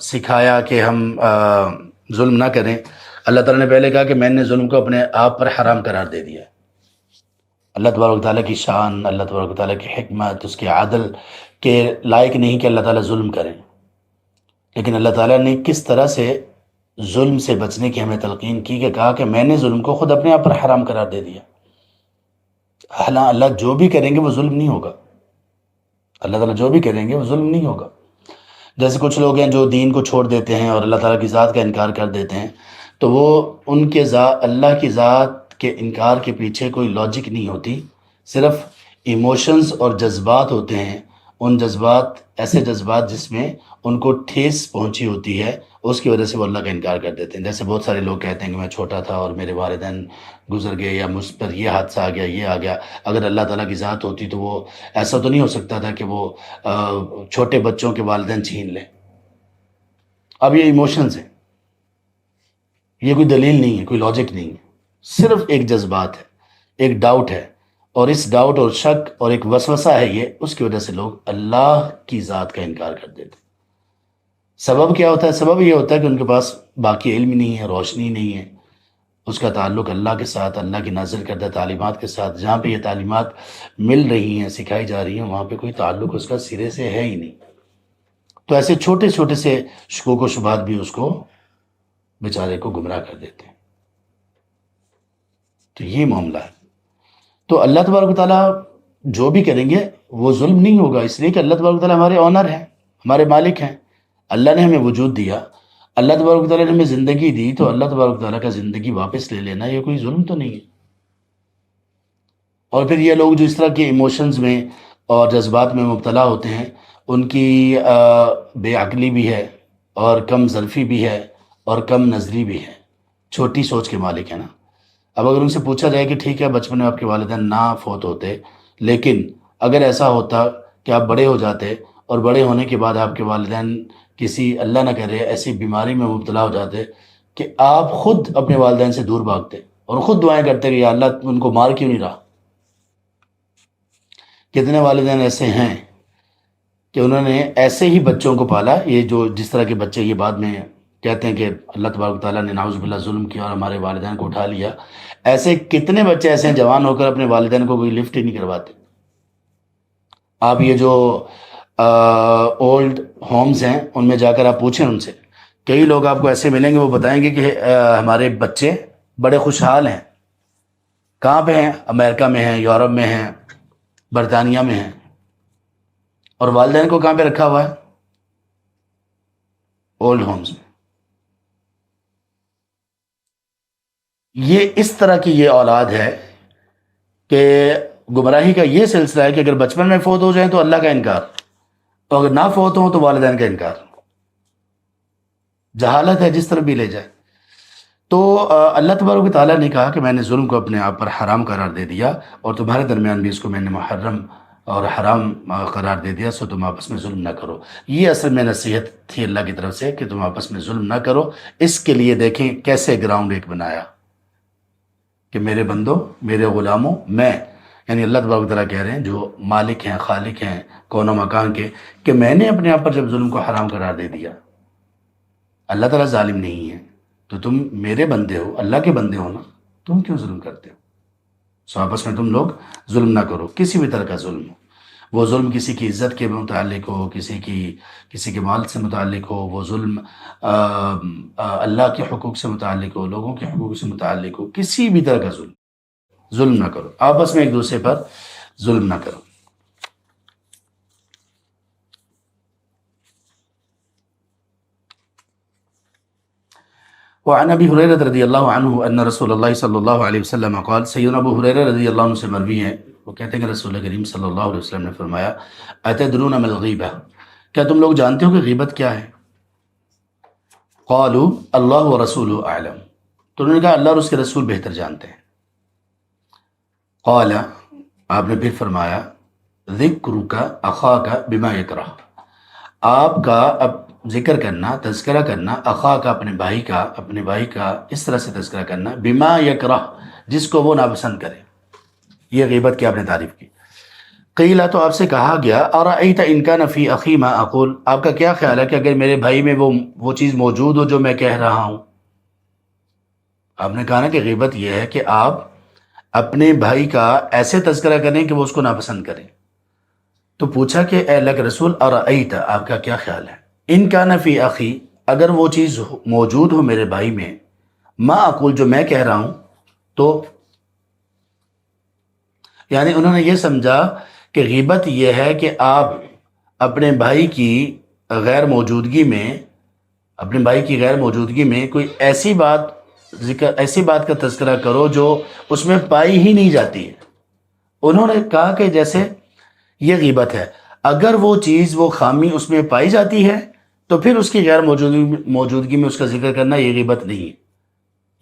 S1: سکھایا کہ ہم ظلم نہ کریں۔ اللہ تعالیٰ نے پہلے کہا کہ میں نے ظلم کو اپنے آپ پر حرام قرار دے دیا۔ اللہ تبارک و تعالیٰ کی شان، اللہ تبارک و تعالیٰ کی حکمت، اس کے عدل کے لائق نہیں کہ اللہ تعالیٰ ظلم کریں، لیکن اللہ تعالیٰ نے کس طرح سے ظلم سے بچنے کی ہمیں تلقین کی کہ کہا کہ میں نے ظلم کو خود اپنے آپ پر حرام قرار دے دیا۔ حالانکہ اللہ جو بھی کریں گے وہ ظلم نہیں ہوگا، اللہ تعالیٰ جو بھی کریں گے وہ ظلم نہیں ہوگا۔ جیسے کچھ لوگ ہیں جو دین کو چھوڑ دیتے ہیں اور اللہ تعالیٰ کی ذات کا انکار کر دیتے ہیں، تو وہ ان کے اللہ کی ذات کے انکار کے پیچھے کوئی لاجک نہیں ہوتی، صرف ایموشنز اور جذبات ہوتے ہیں، ان جذبات، ایسے جذبات جس میں ان کو ٹھیس پہنچی ہوتی ہے، اس کی وجہ سے وہ اللہ کا انکار کر دیتے ہیں۔ جیسے بہت سارے لوگ کہتے ہیں کہ میں چھوٹا تھا اور میرے والدین گزر گئے، یا مجھ پر یہ حادثہ آ گیا، یہ آ گیا۔ اگر اللہ تعالیٰ کی ذات ہوتی تو وہ ایسا تو نہیں ہو سکتا تھا کہ وہ چھوٹے بچوں کے والدین چھین لیں۔ اب یہ ایموشنز ہیں، یہ کوئی دلیل نہیں ہے، کوئی لاجک نہیں ہے، صرف ایک جذبات ہے، ایک ڈاؤٹ ہے، اور اس ڈاؤٹ اور شک اور ایک وسوسہ ہے یہ، اس کی وجہ سے لوگ اللہ کی ذات کا انکار کر دیتے ہیں۔ سبب کیا ہوتا ہے؟ سبب یہ ہوتا ہے کہ ان کے پاس باقی علم نہیں ہے، روشنی نہیں ہے، اس کا تعلق اللہ کے ساتھ، اللہ کی نازل کردہ تعلیمات کے ساتھ۔ جہاں پہ یہ تعلیمات مل رہی ہیں، سکھائی جا رہی ہیں، وہاں پہ کوئی تعلق اس کا سرے سے ہے ہی نہیں۔ تو ایسے چھوٹے چھوٹے سے شکوک و شبہات بھی اس کو، بیچارے کو گمراہ کر دیتے ہیں۔ تو یہ معاملہ ہے۔ تو اللہ تبارک و تعالیٰ جو بھی کریں گے وہ ظلم نہیں ہوگا، اس لیے کہ اللہ تبارک و تعالیٰ ہمارے آنر ہیں، ہمارے مالک ہیں۔ اللہ نے ہمیں وجود دیا، اللہ تبارک و تعالیٰ نے ہمیں زندگی دی، تو اللہ تبارک و تعالیٰ کا زندگی واپس لے لینا یہ کوئی ظلم تو نہیں ہے۔ اور پھر یہ لوگ جو اس طرح کے ایموشنز میں اور جذبات میں مبتلا ہوتے ہیں، ان کی بے عقلی بھی ہے، اور کم ظرفی بھی ہے، اور کم نظری بھی ہے، چھوٹی سوچ کے مالک ہیں نا۔ اب اگر ان سے پوچھا جائے کہ ٹھیک ہے بچپن میں آپ کے والدین نہ فوت ہوتے، لیکن اگر ایسا ہوتا کہ آپ بڑے ہو جاتے اور بڑے ہونے کے بعد آپ کے والدین کسی اللہ نہ کرے ایسی بیماری میں مبتلا ہو جاتے کہ آپ خود اپنے والدین سے دور بھاگتے اور خود دعائیں کرتے کہ یا اللہ ان کو مار کیوں نہیں رہا، کتنے والدین ایسے ہیں کہ انہوں نے ایسے ہی بچوں کو پالا، یہ جو جس طرح کے بچے یہ بعد میں کہتے ہیں کہ اللہ تبارک و تعالیٰ نے نعوذ باللہ ظلم کیا اور ہمارے والدین کو اٹھا لیا، ایسے کتنے بچے ایسے ہیں جوان ہو کر اپنے والدین کو کوئی لفٹ ہی نہیں کرواتے۔ آپ یہ جو اولڈ ہومز ہیں ان میں جا کر آپ پوچھیں ان سے، کئی لوگ آپ کو ایسے ملیں گے وہ بتائیں گے کہ ہمارے بچے بڑے خوشحال ہیں۔ کہاں پہ ہیں؟ امریکہ میں ہیں، یورپ میں ہیں، برطانیہ میں ہیں، اور والدین کو کہاں پہ رکھا ہوا ہے؟ اولڈ ہومز میں۔ یہ اس طرح کی یہ اولاد ہے کہ گمراہی کا یہ سلسلہ ہے کہ اگر بچپن میں فوت ہو جائیں تو اللہ کا انکار، تو اگر نہ فوت ہوں تو والدین کا انکار، جہالت ہے جس طرح بھی لے جائے۔ تو اللہ تبارک و تعالیٰ نے کہا کہ میں نے ظلم کو اپنے آپ پر حرام قرار دے دیا، اور تمہارے درمیان بھی اس کو میں نے محرم اور حرام قرار دے دیا، سو تم آپس میں ظلم نہ کرو۔ یہ اصل میں نصیحت تھی اللہ کی طرف سے کہ تم آپس میں ظلم نہ کرو۔ اس کے لیے دیکھیں کیسے گراؤنڈ ایک بنایا کہ میرے بندوں، میرے غلاموں، میں یعنی اللہ تبارک و تعالیٰ کہہ رہے ہیں جو مالک ہیں، خالق ہیں کون و مکان کے، کہ میں نے اپنے آپ پر جب ظلم کو حرام قرار دے دیا، اللہ تعالیٰ ظالم نہیں ہے، تو تم میرے بندے ہو، اللہ کے بندے ہو نا، تم کیوں ظلم کرتے ہو؟ سو آپس میں تم لوگ ظلم نہ کرو، کسی بھی طرح کا ظلم ہو، وہ ظلم کسی کی عزت کے متعلق ہو، کسی کے مال سے متعلق ہو، وہ ظلم اللہ کے حقوق سے متعلق ہو، لوگوں کے حقوق سے متعلق ہو، کسی بھی طرح کا ظلم نہ کرو، آپس میں ایک دوسرے پر ظلم نہ کرو۔ وعن ابی ہریرہ رضی اللہ عنہ ان رسول اللہ صلی اللہ علیہ وسلم قال، سیدنا ابو ہریرہ رضی اللہ عنہ سے مروی ہے، وہ کہتے ہیں کہ رسول کریم صلی اللہ علیہ وسلم نے فرمایا، اتدرون ما الغیبہ، کیا تم لوگ جانتے ہو کہ غیبت کیا ہے؟ قالوا اللہ ورسولہ اعلم، تو انہوں نے کہا اللہ اور اس کے رسول بہتر جانتے ہیں۔ قال، آپ نے پھر فرمایا، ذکرک اخاک بما یکرہ، آپ کا اب ذکر کرنا، تذکرہ کرنا، اخا کا، اپنے بھائی کا اس طرح سے تذکرہ کرنا، بما یکرہ، جس کو وہ ناپسند کرے، یہ غیبت کی آپ نے تعریف کی۔ قیلہ، تو آپ سے کہا گیا، ارأیت ان کان فی اخی ما اقول، آپ کا کیا خیال ہے کہ اگر میرے بھائی میں وہ چیز موجود ہو جو میں کہہ رہا ہوں؟ آپ نے کہا نا کہ غیبت یہ ہے کہ آپ اپنے بھائی کا ایسے تذکرہ کریں کہ وہ اس کو ناپسند کریں۔ تو پوچھا کہ اے اللہ کے رسول، ارأیت، آپ کا کیا خیال ہے، ان کان فی اخی، اگر وہ چیز موجود ہو میرے بھائی میں، ما اقول، جو میں کہہ رہا ہوں، تو یعنی انہوں نے یہ سمجھا کہ غیبت یہ ہے کہ آپ اپنے بھائی کی غیر موجودگی میں کوئی ایسی بات کا تذکرہ کرو جو اس میں پائی ہی نہیں جاتی ہے۔ انہوں نے کہا کہ جیسے یہ غیبت ہے، اگر وہ چیز، وہ خامی اس میں پائی جاتی ہے تو پھر اس کی غیر موجودگی میں اس کا ذکر کرنا یہ غیبت نہیں ہے،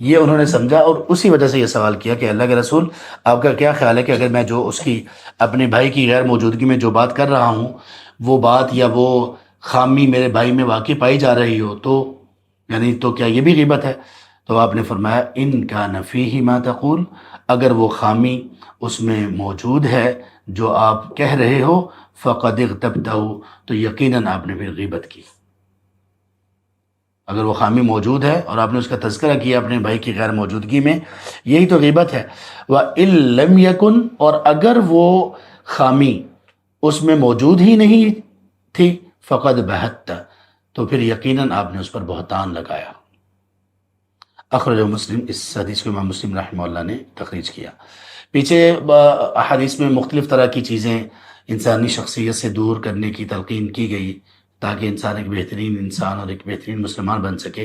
S1: یہ انہوں نے سمجھا، اور اسی وجہ سے یہ سوال کیا کہ اللہ کے رسول، آپ کا کیا خیال ہے کہ اگر میں جو اس کی، اپنے بھائی کی غیر موجودگی میں جو بات کر رہا ہوں، وہ بات یا وہ خامی میرے بھائی میں واقع پائی جا رہی ہو، تو کیا یہ بھی غیبت ہے؟ تو آپ نے فرمایا، ان کان فیہ ما تقول، اگر وہ خامی اس میں موجود ہے جو آپ کہہ رہے ہو، فقد اغتبتہ، تو یقیناً آپ نے پھر غیبت کی۔ اگر وہ خامی موجود ہے اور آپ نے اس کا تذکرہ کیا اپنے بھائی کی غیر موجودگی میں، یہی تو غیبت ہے۔ وَإِن لَمْ يَكُنْ، اور اگر وہ خامی اس میں موجود ہی نہیں تھی، فقد بہت، تو پھر یقیناً آپ نے اس پر بہتان لگایا۔ اخرج مسلم، اس حدیث کو امام مسلم رحمہ اللہ نے تخریج کیا۔ پیچھے احادیث میں مختلف طرح کی چیزیں انسانی شخصیت سے دور کرنے کی تلقین کی گئی تاکہ انسان ایک بہترین انسان اور ایک بہترین مسلمان بن سکے۔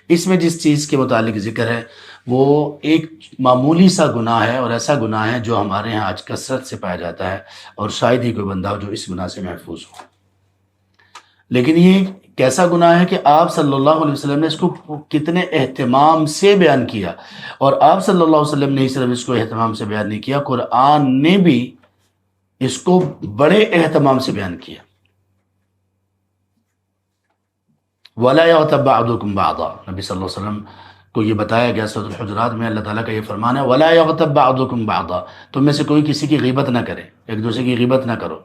S1: اس میں جس چیز کے متعلق ذکر ہے وہ ایک معمولی سا گناہ ہے، اور ایسا گناہ ہے جو ہمارے ہاں آج کثرت سے پایا جاتا ہے، اور شاید ہی کوئی بندہ ہو جو اس گناہ سے محفوظ ہو۔ لیکن یہ کیسا گناہ ہے کہ آپ صلی اللہ علیہ وسلم نے اس کو کتنے اہتمام سے بیان کیا، اور آپ صلی اللہ علیہ وسلم نے ہی صرف اس کو اہتمام سے بیان نہیں کیا، قرآن نے بھی اس کو بڑے اہتمام سے بیان کیا۔ وَلَا يَغْتَبْ بَعْضُكُمْ بَعْضًا، نبی صلی اللہ علیہ وسلم کو یہ بتایا گیا سورۃ الحجرات میں، اللہ تعالیٰ کا یہ فرمان ہے وَلَا يَغْتَبْ بَعْضُكُمْ بَعْضًا، تم میں سے کوئی کسی کی غیبت نہ کرے، ایک دوسرے کی غیبت نہ کرو۔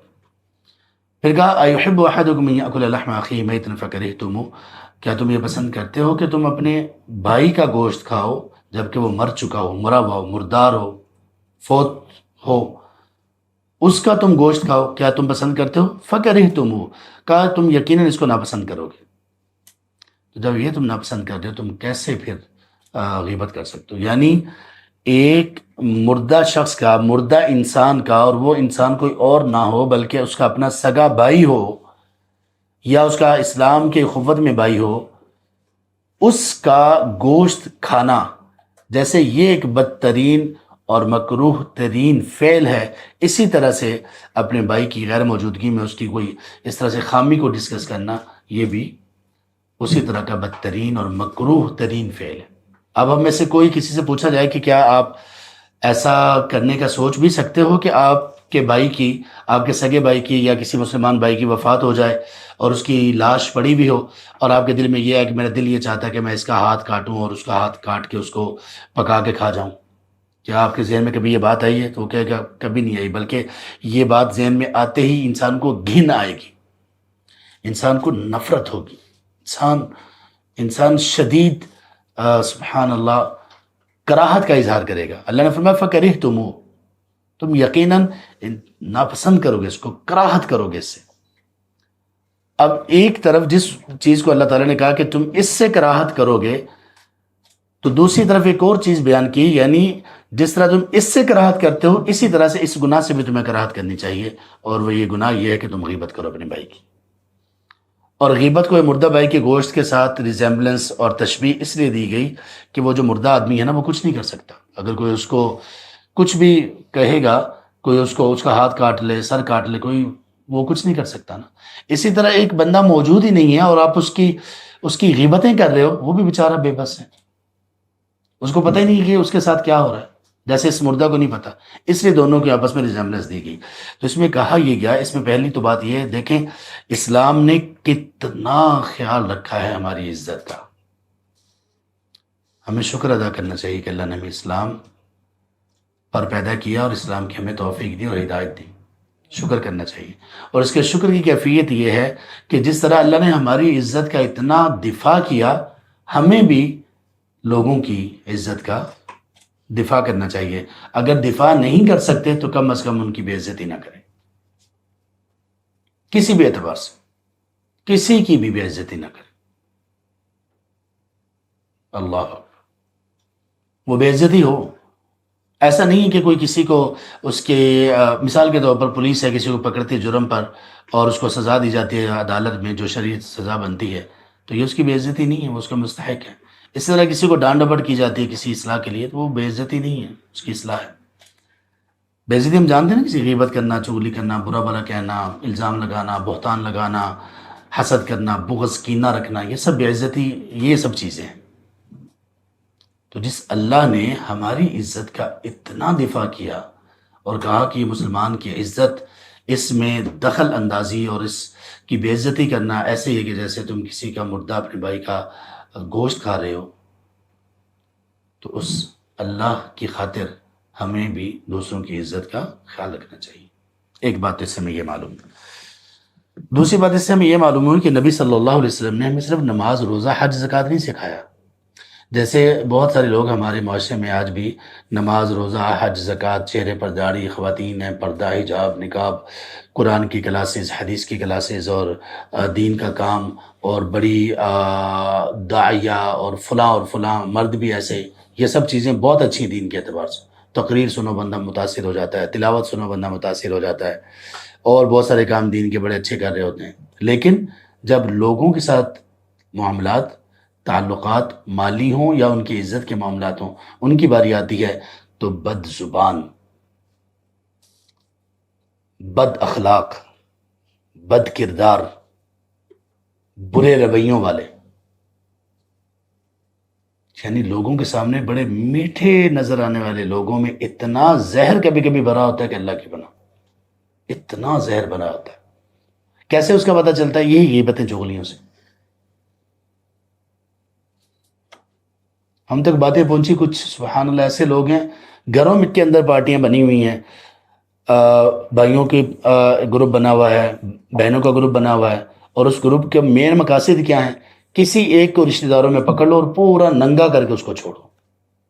S1: پھر کہا أَيُحِبُّ أَحَدُكُمْ أَن يَأْكُلَ لَحْمَ أَخِيهِ مَيْتًا فَكَرِهْتُمُوهُ، کیا تم یہ پسند کرتے ہو کہ تم اپنے بھائی کا گوشت کھاؤ جبکہ وہ مر چکا ہو، مرا ہوا ہو، مردار ہو، فوت ہو، اس کا تم گوشت کھاؤ، کیا تم پسند کرتے ہو؟ فَكَرِهْتُمُوهُ، کہا تم یقیناً اس کو ناپسند کرو گے۔ تو جب یہ تم ناپسند کر رہے ہو، تم کیسے پھر غیبت کر سکتے ہو؟ یعنی ایک مردہ شخص کا، مردہ انسان کا، اور وہ انسان کوئی اور نہ ہو بلکہ اس کا اپنا سگا بھائی ہو یا اس کا اسلام کے اخوت میں بھائی ہو، اس کا گوشت کھانا، جیسے یہ ایک بدترین اور مکروہ ترین فعل ہے، اسی طرح سے اپنے بھائی کی غیر موجودگی میں اس کی کوئی اس طرح سے خامی کو ڈسکس کرنا، یہ بھی اسی طرح کا بدترین اور مکروہ ترین فعل ہے۔ اب ہم میں سے کوئی کسی سے پوچھا جائے کہ کیا آپ ایسا کرنے کا سوچ بھی سکتے ہو کہ آپ کے بھائی کی، آپ کے سگے بھائی کی یا کسی مسلمان بھائی کی وفات ہو جائے اور اس کی لاش پڑی بھی ہو، اور آپ کے دل میں یہ ہے کہ میرا دل یہ چاہتا ہے کہ میں اس کا ہاتھ کاٹوں اور اس کا ہاتھ کاٹ کے اس کو پکا کے کھا جاؤں؟ کیا آپ کے ذہن میں کبھی یہ بات آئی ہے؟ تو وہ کہے گا کبھی نہیں آئی، بلکہ یہ بات ذہن میں آتے ہی انسان کو گھن آئے گی، انسان کو نفرت ہوگی، انسان شدید سبحان اللہ کراہت کا اظہار کرے گا۔ اللہ نے فرمایا فَكَرِهْتُمُوهُ، تم یقیناً ناپسند کرو گے اس کو، کراہت کرو گے اس سے۔ اب ایک طرف جس چیز کو اللہ تعالیٰ نے کہا کہ تم اس سے کراہت کرو گے، تو دوسری طرف ایک اور چیز بیان کی، یعنی جس طرح تم اس سے کراہت کرتے ہو، اسی طرح سے اس گناہ سے بھی تمہیں کراہت کرنی چاہیے، اور وہ یہ گناہ یہ ہے کہ تم غیبت کرو اپنے بھائی کی۔ اور غیبت کو مردہ بھائی کے گوشت کے ساتھ ریزیمبلنس اور تشبیہ اس لیے دی گئی کہ وہ جو مردہ آدمی ہے نا، وہ کچھ نہیں کر سکتا۔ اگر کوئی اس کو کچھ بھی کہے گا، کوئی اس کا ہاتھ کاٹ لے، سر کاٹ لے، کوئی وہ کچھ نہیں کر سکتا نا۔ اسی طرح ایک بندہ موجود ہی نہیں ہے اور آپ اس کی غیبتیں کر رہے ہو، وہ بھی بیچارہ بے بس ہے، اس کو پتہ ہی نہیں کہ اس کے ساتھ کیا ہو رہا ہے، جیسے اس مردہ کو نہیں پتا، اس لیے دونوں کے آپس میں ریزیمبلنس دی گئی۔ تو اس میں کہا یہ گیا، اس میں پہلی تو بات یہ ہے، دیکھیں اسلام نے کتنا خیال رکھا ہے ہماری عزت کا۔ ہمیں شکر ادا کرنا چاہیے کہ اللہ نے ہمیں اسلام پر پیدا کیا اور اسلام کی ہمیں توفیق دی اور ہدایت دی، شکر کرنا چاہیے۔ اور اس کے شکر کی کیفیت یہ ہے کہ جس طرح اللہ نے ہماری عزت کا اتنا دفاع کیا، ہمیں بھی لوگوں کی عزت کا دفاع کرنا چاہیے۔ اگر دفاع نہیں کر سکتے تو کم از کم ان کی بے عزتی نہ کریں، کسی بھی اعتبار سے کسی کی بھی بے عزتی نہ کریں۔ اللہ اکبر، وہ بے عزتی ہو، ایسا نہیں کہ کوئی کسی کو اس کے مثال کے طور پر پولیس ہے کسی کو پکڑتی ہے جرم پر اور اس کو سزا دی جاتی ہے عدالت میں جو شرعی سزا بنتی ہے، تو یہ اس کی بے عزتی نہیں ہے، وہ اس کا مستحق ہے۔ اس طرح کسی کو ڈانٹ ڈپٹ کی جاتی ہے کسی اصلاح کے لیے، تو وہ بے عزتی نہیں ہے، اس کی اصلاح ہے۔ بے عزتی ہم جانتے ہیں نا، کسی غیبت کرنا، چغلی کرنا، برا بھلا کہنا، الزام لگانا، بہتان لگانا، حسد کرنا، بغض کینہ رکھنا، یہ سب بے عزتی، یہ سب چیزیں ہیں۔ تو جس اللہ نے ہماری عزت کا اتنا دفاع کیا اور کہا کہ یہ مسلمان کی عزت، اس میں دخل اندازی اور اس کی بے عزتی کرنا ایسے ہی ہے کہ جیسے تم کسی کا مردہ اپنے بھائی کا گوشت کھا رہے ہو، تو اس اللہ کی خاطر ہمیں بھی دوسروں کی عزت کا خیال رکھنا چاہیے۔ ایک بات اس سے ہمیں یہ معلوم ہے۔ دوسری بات اس سے ہمیں یہ معلوم ہوئی کہ نبی صلی اللہ علیہ وسلم نے ہمیں صرف نماز، روزہ، حج، زکوٰۃ نہیں سکھایا۔ جیسے بہت سارے لوگ ہمارے معاشرے میں آج بھی نماز، روزہ، حج، زکوٰۃ، چہرے پر داڑھی، خواتین ہیں، پردہ، حجاب، نقاب، قرآن کی کلاسز، حدیث کی کلاسز اور دین کا کام، اور بڑی داعیہ اور فلاں مرد بھی ایسے، یہ سب چیزیں بہت اچھی دین کے اعتبار سے۔ تقریر سنو بندہ متاثر ہو جاتا ہے، تلاوت سنو بندہ متاثر ہو جاتا ہے، اور بہت سارے کام دین کے بڑے اچھے کر رہے ہوتے ہیں۔ لیکن جب لوگوں کے ساتھ معاملات، تعلقات مالی ہوں یا ان کی عزت کے معاملات ہوں، ان کی باری آتی ہے تو بد زبان، بد اخلاق، بد کردار، برے رویوں والے، یعنی لوگوں کے سامنے بڑے میٹھے نظر آنے والے لوگوں میں اتنا زہر کبھی کبھی بھرا ہوتا ہے کہ اللہ کی بنا، اتنا زہر بھرا ہوتا ہے۔ کیسے اس کا پتہ چلتا ہے؟ یہی غیبتیں چغلیوں سے۔ ہم تک باتیں پہنچی کچھ سبحان اللہ ایسے لوگ ہیں گھروں کے اندر پارٹیاں بنی ہوئی ہیں، بھائیوں کی گروپ بنا ہوا ہے، بہنوں کا گروپ بنا ہوا ہے، اور اس گروپ کے مین مقاصد کیا ہیں؟ کسی ایک کو رشتہ داروں میں پکڑ لو اور پورا ننگا کر کے اس کو چھوڑو،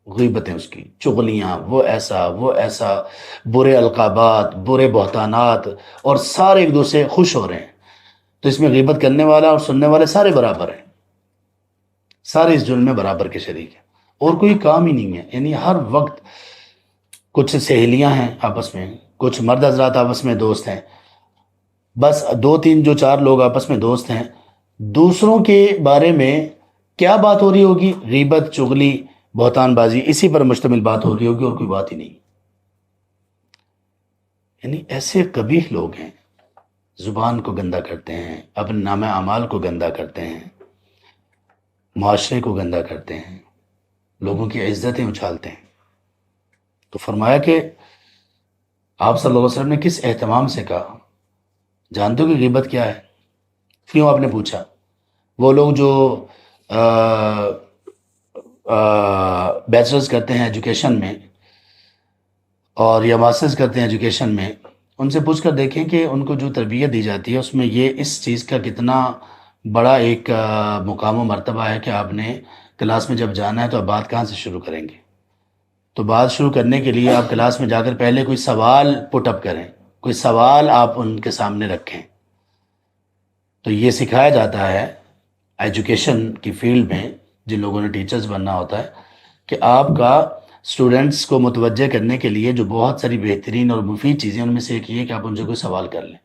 S1: غیبتیں اس کی، چغلیاں، وہ ایسا، برے القابات، برے بہتانات، اور سارے ایک دوسرے سے خوش ہو رہے ہیں۔ تو اس میں غیبت کرنے والا اور سننے والے سارے برابر ہیں، سارے اس جرم میں برابر کے شریک ہیں، اور کوئی کام ہی نہیں ہے۔ یعنی ہر وقت کچھ سہیلیاں ہیں آپس میں، کچھ مرد حضرات آپس میں دوست ہیں، بس دو تین جو چار لوگ آپس میں دوست ہیں، دوسروں کے بارے میں کیا بات ہو رہی ہوگی؟ غیبت، چغلی، بہتان بازی، اسی پر مشتمل بات ہو رہی ہوگی اور کوئی بات ہی نہیں۔ یعنی ایسے قبیح لوگ ہیں، زبان کو گندا کرتے ہیں، اپنے نام اعمال کو گندا کرتے ہیں، معاشرے کو گندا کرتے ہیں، لوگوں کی عزتیں اچھالتے ہیں۔ تو فرمایا کہ آپ صلی اللہ علیہ وسلم نے کس اہتمام سے کہا؟ جانتے ہو کہ غیبت کیا ہے؟ کیوں آپ نے پوچھا؟ وہ لوگ جو بیچلرز کرتے ہیں ایجوکیشن میں اور یا ماسٹرز کرتے ہیں ایجوکیشن میں، ان سے پوچھ کر دیکھیں کہ ان کو جو تربیت دی جاتی ہے اس میں یہ اس چیز کا کتنا بڑا ایک مقام و مرتبہ ہے کہ آپ نے کلاس میں جب جانا ہے تو آپ بات کہاں سے شروع کریں گے؟ تو بات شروع کرنے کے لیے آپ کلاس میں جا کر پہلے کوئی سوال پٹ اپ کریں، کوئی سوال آپ ان کے سامنے رکھیں۔ تو یہ سکھایا جاتا ہے ایجوکیشن کی فیلڈ میں، جن لوگوں نے ٹیچرز بننا ہوتا ہے، کہ آپ کا اسٹوڈنٹس کو متوجہ کرنے کے لیے جو بہت ساری بہترین اور مفید چیزیں، ان میں سے ایک یہ کہ آپ ان سے کوئی سوال کر لیں۔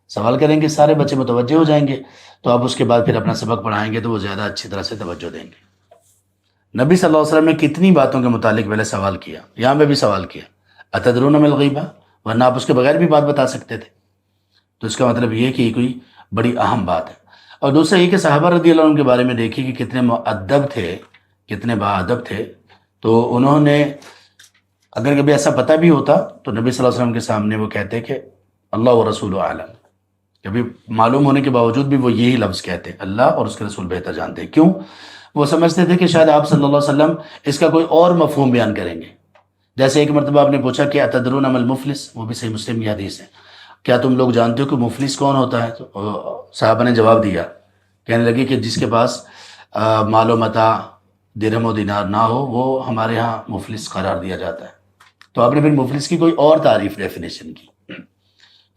S1: سوال کریں گے، سارے بچے متوجہ ہو جائیں گے، تو آپ اس کے بعد پھر اپنا سبق پڑھائیں گے تو وہ زیادہ اچھی طرح سے توجہ دیں گے۔ نبی صلی اللہ علیہ وسلم نے کتنی باتوں کے متعلق پہلے سوال کیا، یہاں پہ بھی سوال کیا، اتدرون ما الغیبہ، ورنہ آپ اس کے بغیر بھی بات بتا سکتے تھے۔ تو اس کا مطلب یہ کہ یہ کوئی بڑی اہم بات ہے۔ اور دوسرا یہ کہ صحابہ رضی اللہ عنہ کے بارے میں دیکھیے کہ کتنے مؤدب تھے، کتنے باادب تھے۔ تو انہوں نے اگر کبھی ایسا پتہ بھی ہوتا تو نبی صلی اللہ علیہ وسلم کے سامنے وہ کہتے کہ اللہ و رسول عالم، کبھی معلوم ہونے کے باوجود بھی وہ یہی لفظ کہتے، اللہ اور اس کے رسول بہتر جانتے ہیں۔ کیوں؟ وہ سمجھتے تھے کہ شاید آپ صلی اللہ علیہ وسلم اس کا کوئی اور مفہوم بیان کریں گے۔ جیسے ایک مرتبہ آپ نے پوچھا کہ اتدرون ما المفلس، وہ بھی صحیح مسلم کی حدیث ہے، کیا تم لوگ جانتے ہو کہ مفلس کون ہوتا ہے؟ تو صحابہ نے جواب دیا، کہنے لگے کہ جس کے پاس مال و متاع، درہم و دینار نہ ہو، وہ ہمارے ہاں مفلس قرار دیا جاتا ہے۔ تو آپ نے پھر مفلس کی کوئی اور تعریف، ڈیفینیشن کی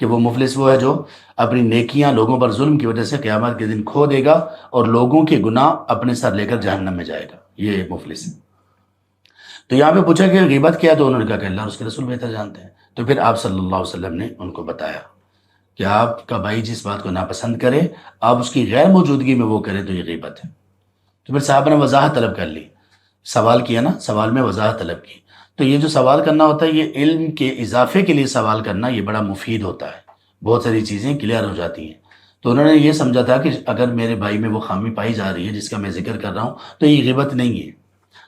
S1: کہ وہ مفلس وہ ہے جو اپنی نیکیاں لوگوں پر ظلم کی وجہ سے قیامت کے دن کھو دے گا اور لوگوں کے گناہ اپنے سر لے کر جہنم میں جائے گا، یہ مفلس ہے۔ تو یہاں پہ پوچھا کہ غیبت کیا، تو انہوں نے کہا کہ اللہ اور اس کے رسول بہتر جانتے ہیں۔ تو پھر آپ صلی اللہ علیہ وسلم نے ان کو بتایا کہ آپ کا بھائی جس بات کو ناپسند کرے، آپ اس کی غیر موجودگی میں وہ کریں تو یہ غیبت ہے۔ تو پھر صحابہ نے وضاحت طلب کر لی، سوال کیا نا، سوال میں وضاحت طلب کی۔ تو یہ جو سوال کرنا ہوتا ہے، یہ علم کے اضافے کے لیے سوال کرنا، یہ بڑا مفید ہوتا ہے، بہت ساری چیزیں کلیئر ہو جاتی ہیں۔ تو انہوں نے یہ سمجھا تھا کہ اگر میرے بھائی میں وہ خامی پائی جا رہی ہے جس کا میں ذکر کر رہا ہوں تو یہ غیبت نہیں ہے۔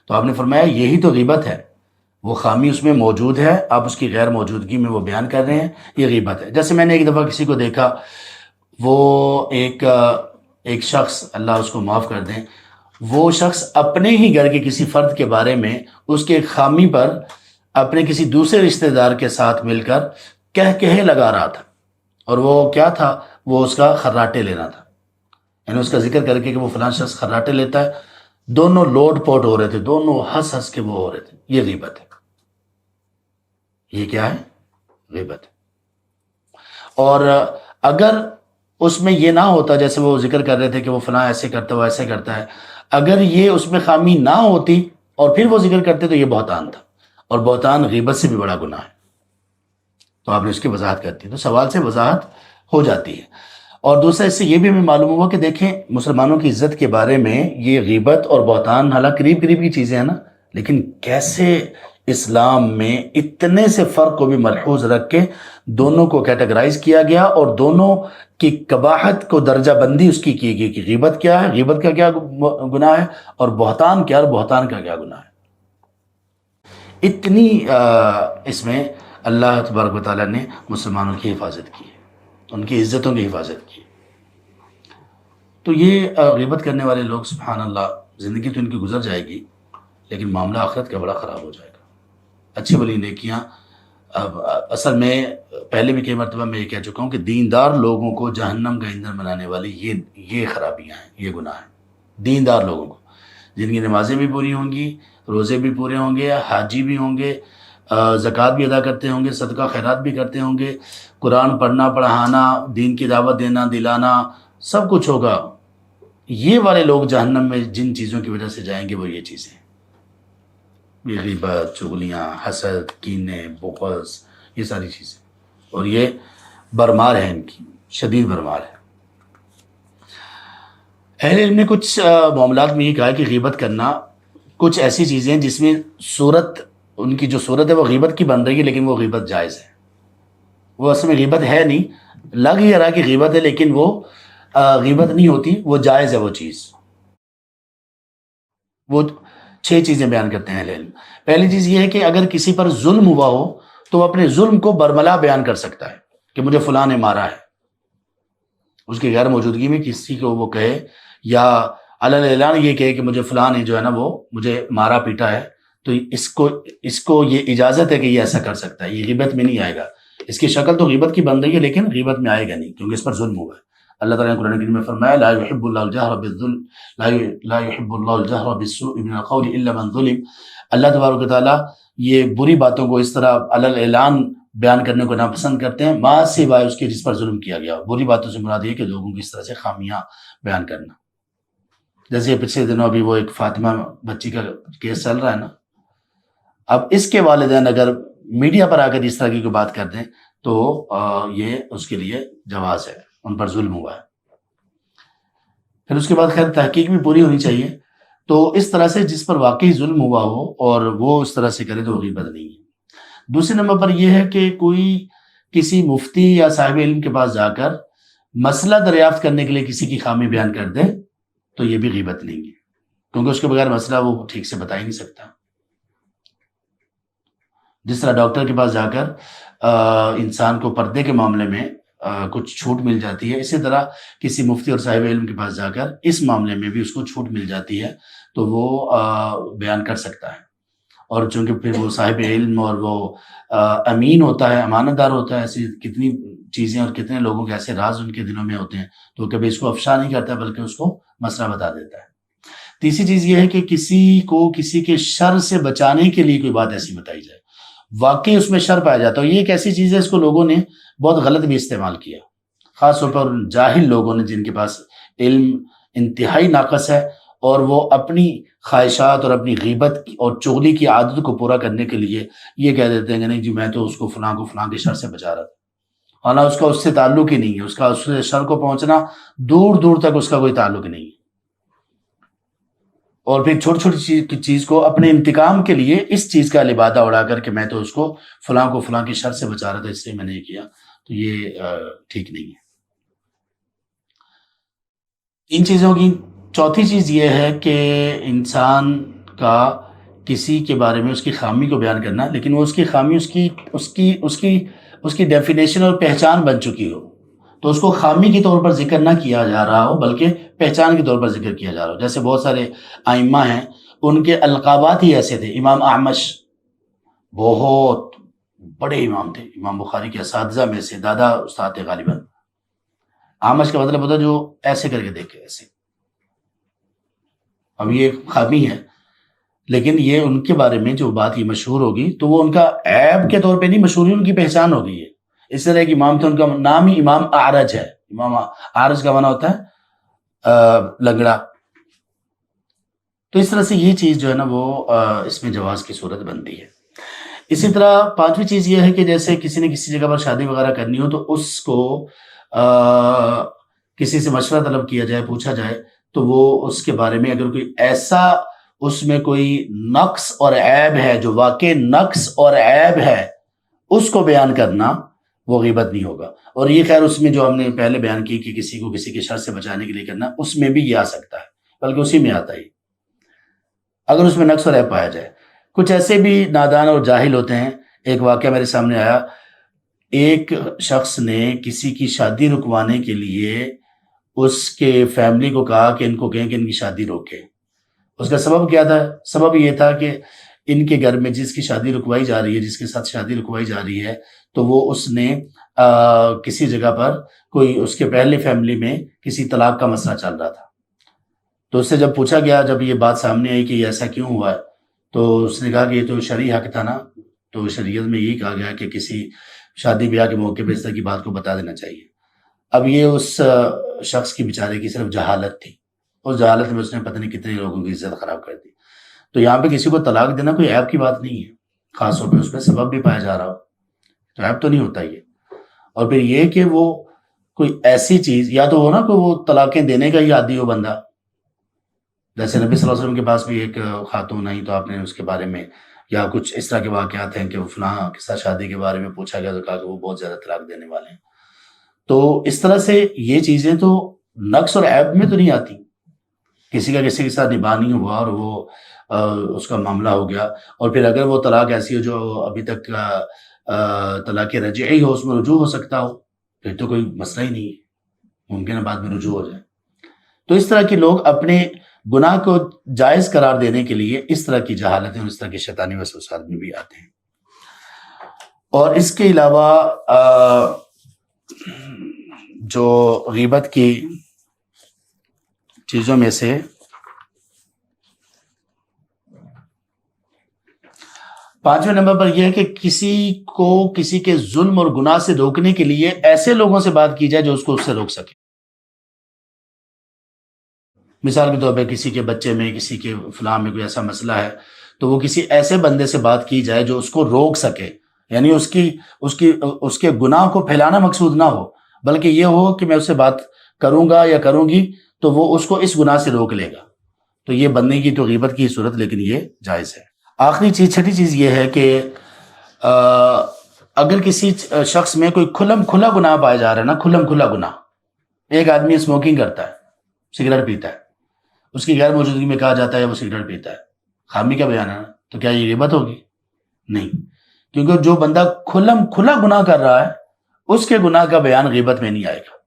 S1: تو آپ نے فرمایا یہی تو غیبت ہے، وہ خامی اس میں موجود ہے، آپ اس کی غیر موجودگی میں وہ بیان کر رہے ہیں، یہ غیبت ہے۔ جیسے میں نے ایک دفعہ کسی کو دیکھا، وہ ایک شخص، اللہ اس کو معاف کر دیں، وہ شخص اپنے ہی گھر کے کسی فرد کے بارے میں اس کے خامی پر اپنے کسی دوسرے رشتہ دار کے ساتھ مل کر کہے لگا رہا تھا، اور وہ کیا تھا؟ وہ اس کا خراٹے لینا تھا، یعنی اس کا ذکر کر کے کہ وہ فلاں شخص خراٹے لیتا ہے۔ دونوں لوٹ پوٹ ہو رہے تھے، دونوں ہنس ہنس کے وہ ہو رہے تھے، یہ غیبت ہے۔ یہ کیا ہے؟ غیبت ہے۔ اور اگر اس میں یہ نہ ہوتا، جیسے وہ ذکر کر رہے تھے کہ وہ فلاں ایسے کرتا ہے، وہ ایسے کرتا ہے، اگر یہ اس میں خامی نہ ہوتی اور پھر وہ ذکر کرتے تو یہ بہتان تھا، اور بہتان غیبت سے بھی بڑا گناہ ہے۔ تو آپ نے اس کی وضاحت کر دی، تو سوال سے وضاحت ہو جاتی ہے۔ اور دوسرا اس سے یہ بھی ہمیں معلوم ہوا کہ دیکھیں مسلمانوں کی عزت کے بارے میں یہ غیبت اور بہتان حالانکہ قریب قریب کی چیزیں ہیں نا، لیکن کیسے اسلام میں اتنے سے فرق کو بھی ملحوظ رکھ کے دونوں کو کیٹیگرائز کیا گیا، اور دونوں کی قباحت کو درجہ بندی اس کی گئی کہ غیبت کیا ہے، غیبت کا کیا گناہ ہے، اور بہتان کیا، اور بہتان کا کیا گناہ ہے۔ اتنی اس میں اللہ تبارک و تعالیٰ نے مسلمانوں کی حفاظت کی ہے، ان کی عزتوں کی حفاظت کی۔ تو یہ غیبت کرنے والے لوگ سبحان اللہ، زندگی تو ان کی گزر جائے گی، لیکن معاملہ آخرت کا بڑا خراب ہو جائے گا. اچھی بلی نیکیاں، اب اصل میں پہلے بھی کئی مرتبہ میں یہ کہہ چکا ہوں کہ دیندار لوگوں کو جہنم کا ایندھن بنانے والی یہ خرابیاں ہیں، یہ گناہ ہیں. دیندار لوگوں کو جن کی نمازیں بھی پوری ہوں گی، روزے بھی پورے ہوں گے، حاجی بھی ہوں گے، زکوٰۃ بھی ادا کرتے ہوں گے، صدقہ خیرات بھی کرتے ہوں گے، قرآن پڑھنا پڑھانا، دین کی دعوت دینا دلانا، سب کچھ ہوگا. یہ والے لوگ جہنم میں جن چیزوں کی وجہ سے جائیں گے وہ یہ چیزیں ہیں، یہ غیبت، چغلیاں، حسد، کینے، بغض، یہ ساری چیزیں. اور یہ برمار ہے، ان کی شدید برمار ہے. اہل علم نے کچھ معاملات میں یہ کہا کہ غیبت کرنا کچھ ایسی چیزیں جس میں صورت، ان کی جو صورت ہے وہ غیبت کی بن رہی ہے، لیکن وہ غیبت جائز ہے. وہ اصل میں غیبت ہے نہیں، لگ یہ رہا کہ غیبت ہے لیکن وہ غیبت نہیں ہوتی، وہ جائز ہے. وہ چیز، وہ 6 چیزیں بیان کرتے ہیں اہل علم. پہلی چیز یہ ہے کہ اگر کسی پر ظلم ہوا ہو تو وہ اپنے ظلم کو برملا بیان کر سکتا ہے کہ مجھے فلاں نے مارا ہے. اس کی غیر موجودگی میں کسی کو وہ کہے یا علی اعلان یہ کہے کہ مجھے فلاں نے جو ہے نا وہ مجھے مارا پیٹا ہے، تو اس کو یہ اجازت ہے کہ یہ ایسا کر سکتا ہے. یہ غیبت میں نہیں آئے گا. اس کی شکل تو غیبت کی بن رہی ہے لیکن غیبت میں آئے گا نہیں، کیونکہ اس پر ظلم ہوا ہے. اللہ تعالیٰ نے قرآن کریم میں فرمایا لا يحب اللہ الجہر بالظلم، لا يحب اللہ الجہر بالسوء من القول الا من ظلم. اللہ تبارک و تعالیٰ یہ بری باتوں کو اس طرح علی الاعلان بیان کرنے کو ناپسند کرتے ہیں ما سوائے اس کے جس پر ظلم کیا گیا. بری باتوں سے مراد یہ کہ لوگوں کی اس طرح سے خامیاں بیان کرنا. جیسے پچھلے دنوں ابھی وہ ایک فاطمہ بچی کا کیس چل رہا ہے نا، اب اس کے والدین اگر میڈیا پر آ کر اس طرح کی کوئی بات کر دیں تو یہ اس کے لیے جواز ہے، ان پر ظلم ہوا ہے. پھر اس کے بعد خیر تحقیق بھی پوری ہونی چاہیے. تو اس طرح سے جس پر واقعی ظلم ہوا ہو اور وہ اس طرح سے کرے تو غیبت نہیں ہے. دوسرے نمبر پر یہ ہے کہ کوئی کسی مفتی یا صاحب علم کے پاس جا کر مسئلہ دریافت کرنے کے لیے کسی کی خامی بیان کر دے تو یہ بھی غیبت نہیں ہے، کیونکہ اس کے بغیر مسئلہ وہ ٹھیک سے بتا ہی نہیں سکتا. جس طرح ڈاکٹر کے پاس جا کر انسان کو پردے کے معاملے میں کچھ چھوٹ مل جاتی ہے، اسی طرح کسی مفتی اور صاحب علم کے پاس جا کر اس معاملے میں بھی اس کو چھوٹ مل جاتی ہے تو وہ بیان کر سکتا ہے. اور چونکہ پھر وہ صاحب علم اور وہ امین ہوتا ہے، امانت دار ہوتا ہے، ایسی کتنی چیزیں اور کتنے لوگوں کے ایسے راز ان کے دلوں میں ہوتے ہیں تو کبھی اس کو افشا نہیں کرتا بلکہ اس کو مسئلہ بتا دیتا ہے. تیسری چیز یہ ہے کہ کسی کو کسی کے شر سے بچانے کے لیے کوئی بات ایسی بتائی جائے، واقعی اس میں شر پایا جاتا ہے. یہ ایک ایسی چیز ہے اس کو لوگوں نے بہت غلط بھی استعمال کیا، خاص طور پر جاہل لوگوں نے جن کے پاس علم انتہائی ناقص ہے اور وہ اپنی خواہشات اور اپنی غیبت اور چغلی کی عادت کو پورا کرنے کے لیے یہ کہہ دیتے ہیں کہ نہیں جی میں تو اس کو فلاں کے شر سے بچا رہا تھا، حالانکہ اس کا اس سے تعلق ہی نہیں ہے. اس کا اس سے شر کو پہنچنا دور دور تک اس کا کوئی تعلق نہیں ہے. اور پھر چھوٹی چھوٹی چیز کو اپنے انتقام کے لیے اس چیز کا لبادہ اڑا کر کہ میں تو اس کو فلاں کی شر سے بچا رہا تھا اس لیے میں نے یہ کیا، تو یہ ٹھیک نہیں ہے. ان چیزوں کی چوتھی چیز یہ ہے کہ انسان کا کسی کے بارے میں اس کی خامی کو بیان کرنا، لیکن وہ اس کی خامی اس کی ڈیفینیشن اور پہچان بن چکی ہو تو اس کو خامی کے طور پر ذکر نہ کیا جا رہا ہو بلکہ پہچان کے طور پر ذکر کیا جا رہا ہو. جیسے بہت سارے ائمہ ہیں ان کے القابات ہی ایسے تھے. امام اعمش بہت بڑے امام تھے، امام بخاری کے اساتذہ میں سے دادا استاد تھے غالباً. اعمش کا مطلب ہوتا ہے جو ایسے کر کے دیکھے ایسے. اب یہ خامی ہے لیکن یہ ان کے بارے میں جو بات یہ مشہور ہوگی تو وہ ان کا عیب کے طور پہ نہیں مشہور ہے، ان کی پہچان ہو گئی ہے. اس طرح ایک امام تھے، ان کا نام ہی امام اعرج ہے. امام اعرج کا معنی ہوتا ہے لنگڑا. تو اس طرح سے یہ چیز جو ہے نا وہ اس میں جواز کی صورت بنتی ہے. اسی طرح پانچویں چیز یہ ہے کہ جیسے کسی نے کسی جگہ پر شادی وغیرہ کرنی ہو تو اس کو کسی سے مشورہ طلب کیا جائے، پوچھا جائے تو وہ اس کے بارے میں اگر کوئی ایسا اس میں کوئی نقص اور عیب ہے جو واقع نقص اور عیب ہے اس کو بیان کرنا وہ غیبت نہیں ہوگا. اور یہ خیر اس میں جو ہم نے پہلے بیان کی کہ کسی کو کسی کے شر سے بچانے کے لیے کرنا، اس میں بھی یہ آ سکتا ہے بلکہ اسی میں آتا ہی اگر اس میں نقص اور عیب پایا جائے. کچھ ایسے بھی نادان اور جاہل ہوتے ہیں. ایک واقعہ میرے سامنے آیا، ایک شخص نے کسی کی شادی رکوانے کے لیے اس کے فیملی کو کہا کہ ان کو کہیں کہ ان کی شادی روکے. اس کا سبب کیا تھا؟ سبب یہ تھا کہ ان کے گھر میں جس کی شادی رکوائی جا رہی ہے، جس کے ساتھ شادی رکوائی جا رہی ہے، تو وہ اس نے کسی جگہ پر کوئی اس کے پہلے فیملی میں کسی طلاق کا مسئلہ چل رہا تھا. تو اس سے جب پوچھا گیا، جب یہ بات سامنے آئی کہ یہ ایسا کیوں ہوا ہے، تو اس نے کہا کہ یہ تو شرعی حق تھا نا. تو شریعت میں یہی کہا گیا کہ کسی شادی بیاہ کے موقع پہ اس طرح کی بات کو بتا دینا چاہیے. اب یہ اس شخص کی بیچارے کی صرف جہالت تھی، اس جہالت میں اس نے پتہ نہیں کتنے لوگوں کی عزت خراب کر دی. تو یہاں پہ کسی کو طلاق دینا کوئی عیب کی بات نہیں ہے، خاص طور پہ اس پہ سبب بھی پایا جا رہا ہو تو عیب تو نہیں ہوتا یہ. اور پھر یہ کہ وہ کوئی ایسی چیز، یا تو ہو نا کہ وہ طلاقیں دینے کا ہی عادی ہو بندہ. جیسے نبی صلی اللہ علیہ وسلم کے پاس بھی ایک خاتون آئی، تو آپ نے اس کے بارے میں، یا کچھ اس طرح کے واقعات ہیں کہ وہ فلاں کے ساتھ شادی کے بارے میں پوچھا گیا تو کہا کہ وہ بہت زیادہ طلاق دینے والے ہیں. تو اس طرح سے یہ چیزیں تو نقص اور عیب میں تو نہیں آتی. کسی کا کسی کے ساتھ نباہ نہیں ہوا اور وہ اس کا معاملہ ہو گیا، اور پھر اگر وہ طلاق ایسی ہو جو ابھی تک طلاق رجعی ہو، اس میں رجوع ہو سکتا ہو، پھر تو کوئی مسئلہ ہی نہیں ہے، ممکن ہے بعد میں رجوع ہو جائے. تو اس طرح کے لوگ اپنے گناہ کو جائز قرار دینے کے لیے اس طرح کی جہالتیں اور اس طرح کی شیطانی وسوسات میں بھی آتے ہیں. اور اس کے علاوہ جو غیبت کی چیزوں میں سے پانچویں نمبر پر یہ ہے کہ کسی کو کسی کے ظلم اور گناہ سے روکنے کے لیے ایسے لوگوں سے بات کی جائے جو اس کو اس سے روک سکے. مثال کے طور پہ کسی کے بچے میں، کسی کے فلاں میں کوئی ایسا مسئلہ ہے، تو وہ کسی ایسے بندے سے بات کی جائے جو اس کو روک سکے. یعنی اس کے گناہ کو پھیلانا مقصود نہ ہو، بلکہ یہ ہو کہ میں اس سے بات کروں گا یا کروں گی تو وہ اس کو اس گناہ سے روک لے گا. تو یہ بننے کی تو غیبت کی صورت، لیکن یہ جائز ہے. آخری چیز، چھٹی چیز یہ ہے کہ اگر کسی شخص میں کوئی کھلم کھلا گناہ پایا جا رہا ہے نا، کھلم کھلا گناہ، ایک آدمی اسموکنگ کرتا ہے، سگریٹ پیتا ہے، اس کی غیر موجودگی میں کہا جاتا ہے وہ سگریٹ پیتا ہے، خامی کا بیان ہے نا، تو کیا یہ غیبت ہوگی؟ نہیں، کیونکہ جو بندہ کھلم کھلا گناہ کر رہا ہے اس کے گناہ کا بیان غیبت میں نہیں آئے گا.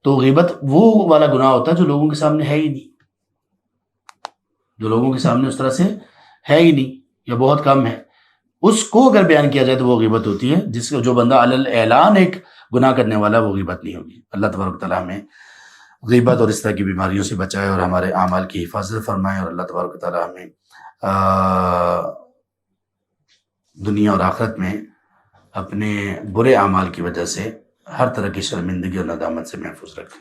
S1: تو غیبت وہ والا گناہ ہوتا ہے جو لوگوں کے سامنے ہے ہی نہیں، جو لوگوں کے سامنے اس طرح سے ہے ہی نہیں یا بہت کم ہے، اس کو اگر بیان کیا جائے تو وہ غیبت ہوتی ہے. جس کو جو بندہ علی الاعلان ایک گناہ کرنے والا، وہ غیبت نہیں ہوگی. اللہ تبارک تعالیٰ ہمیں غیبت اور اس طرح کی بیماریوں سے بچائے اور ہمارے اعمال کی حفاظت فرمائے، اور اللہ تبارک تعالیٰ ہمیں دنیا اور آخرت میں اپنے برے اعمال کی وجہ سے ہر طرح کی شرمندگی اور ندامت سے محفوظ رکھے.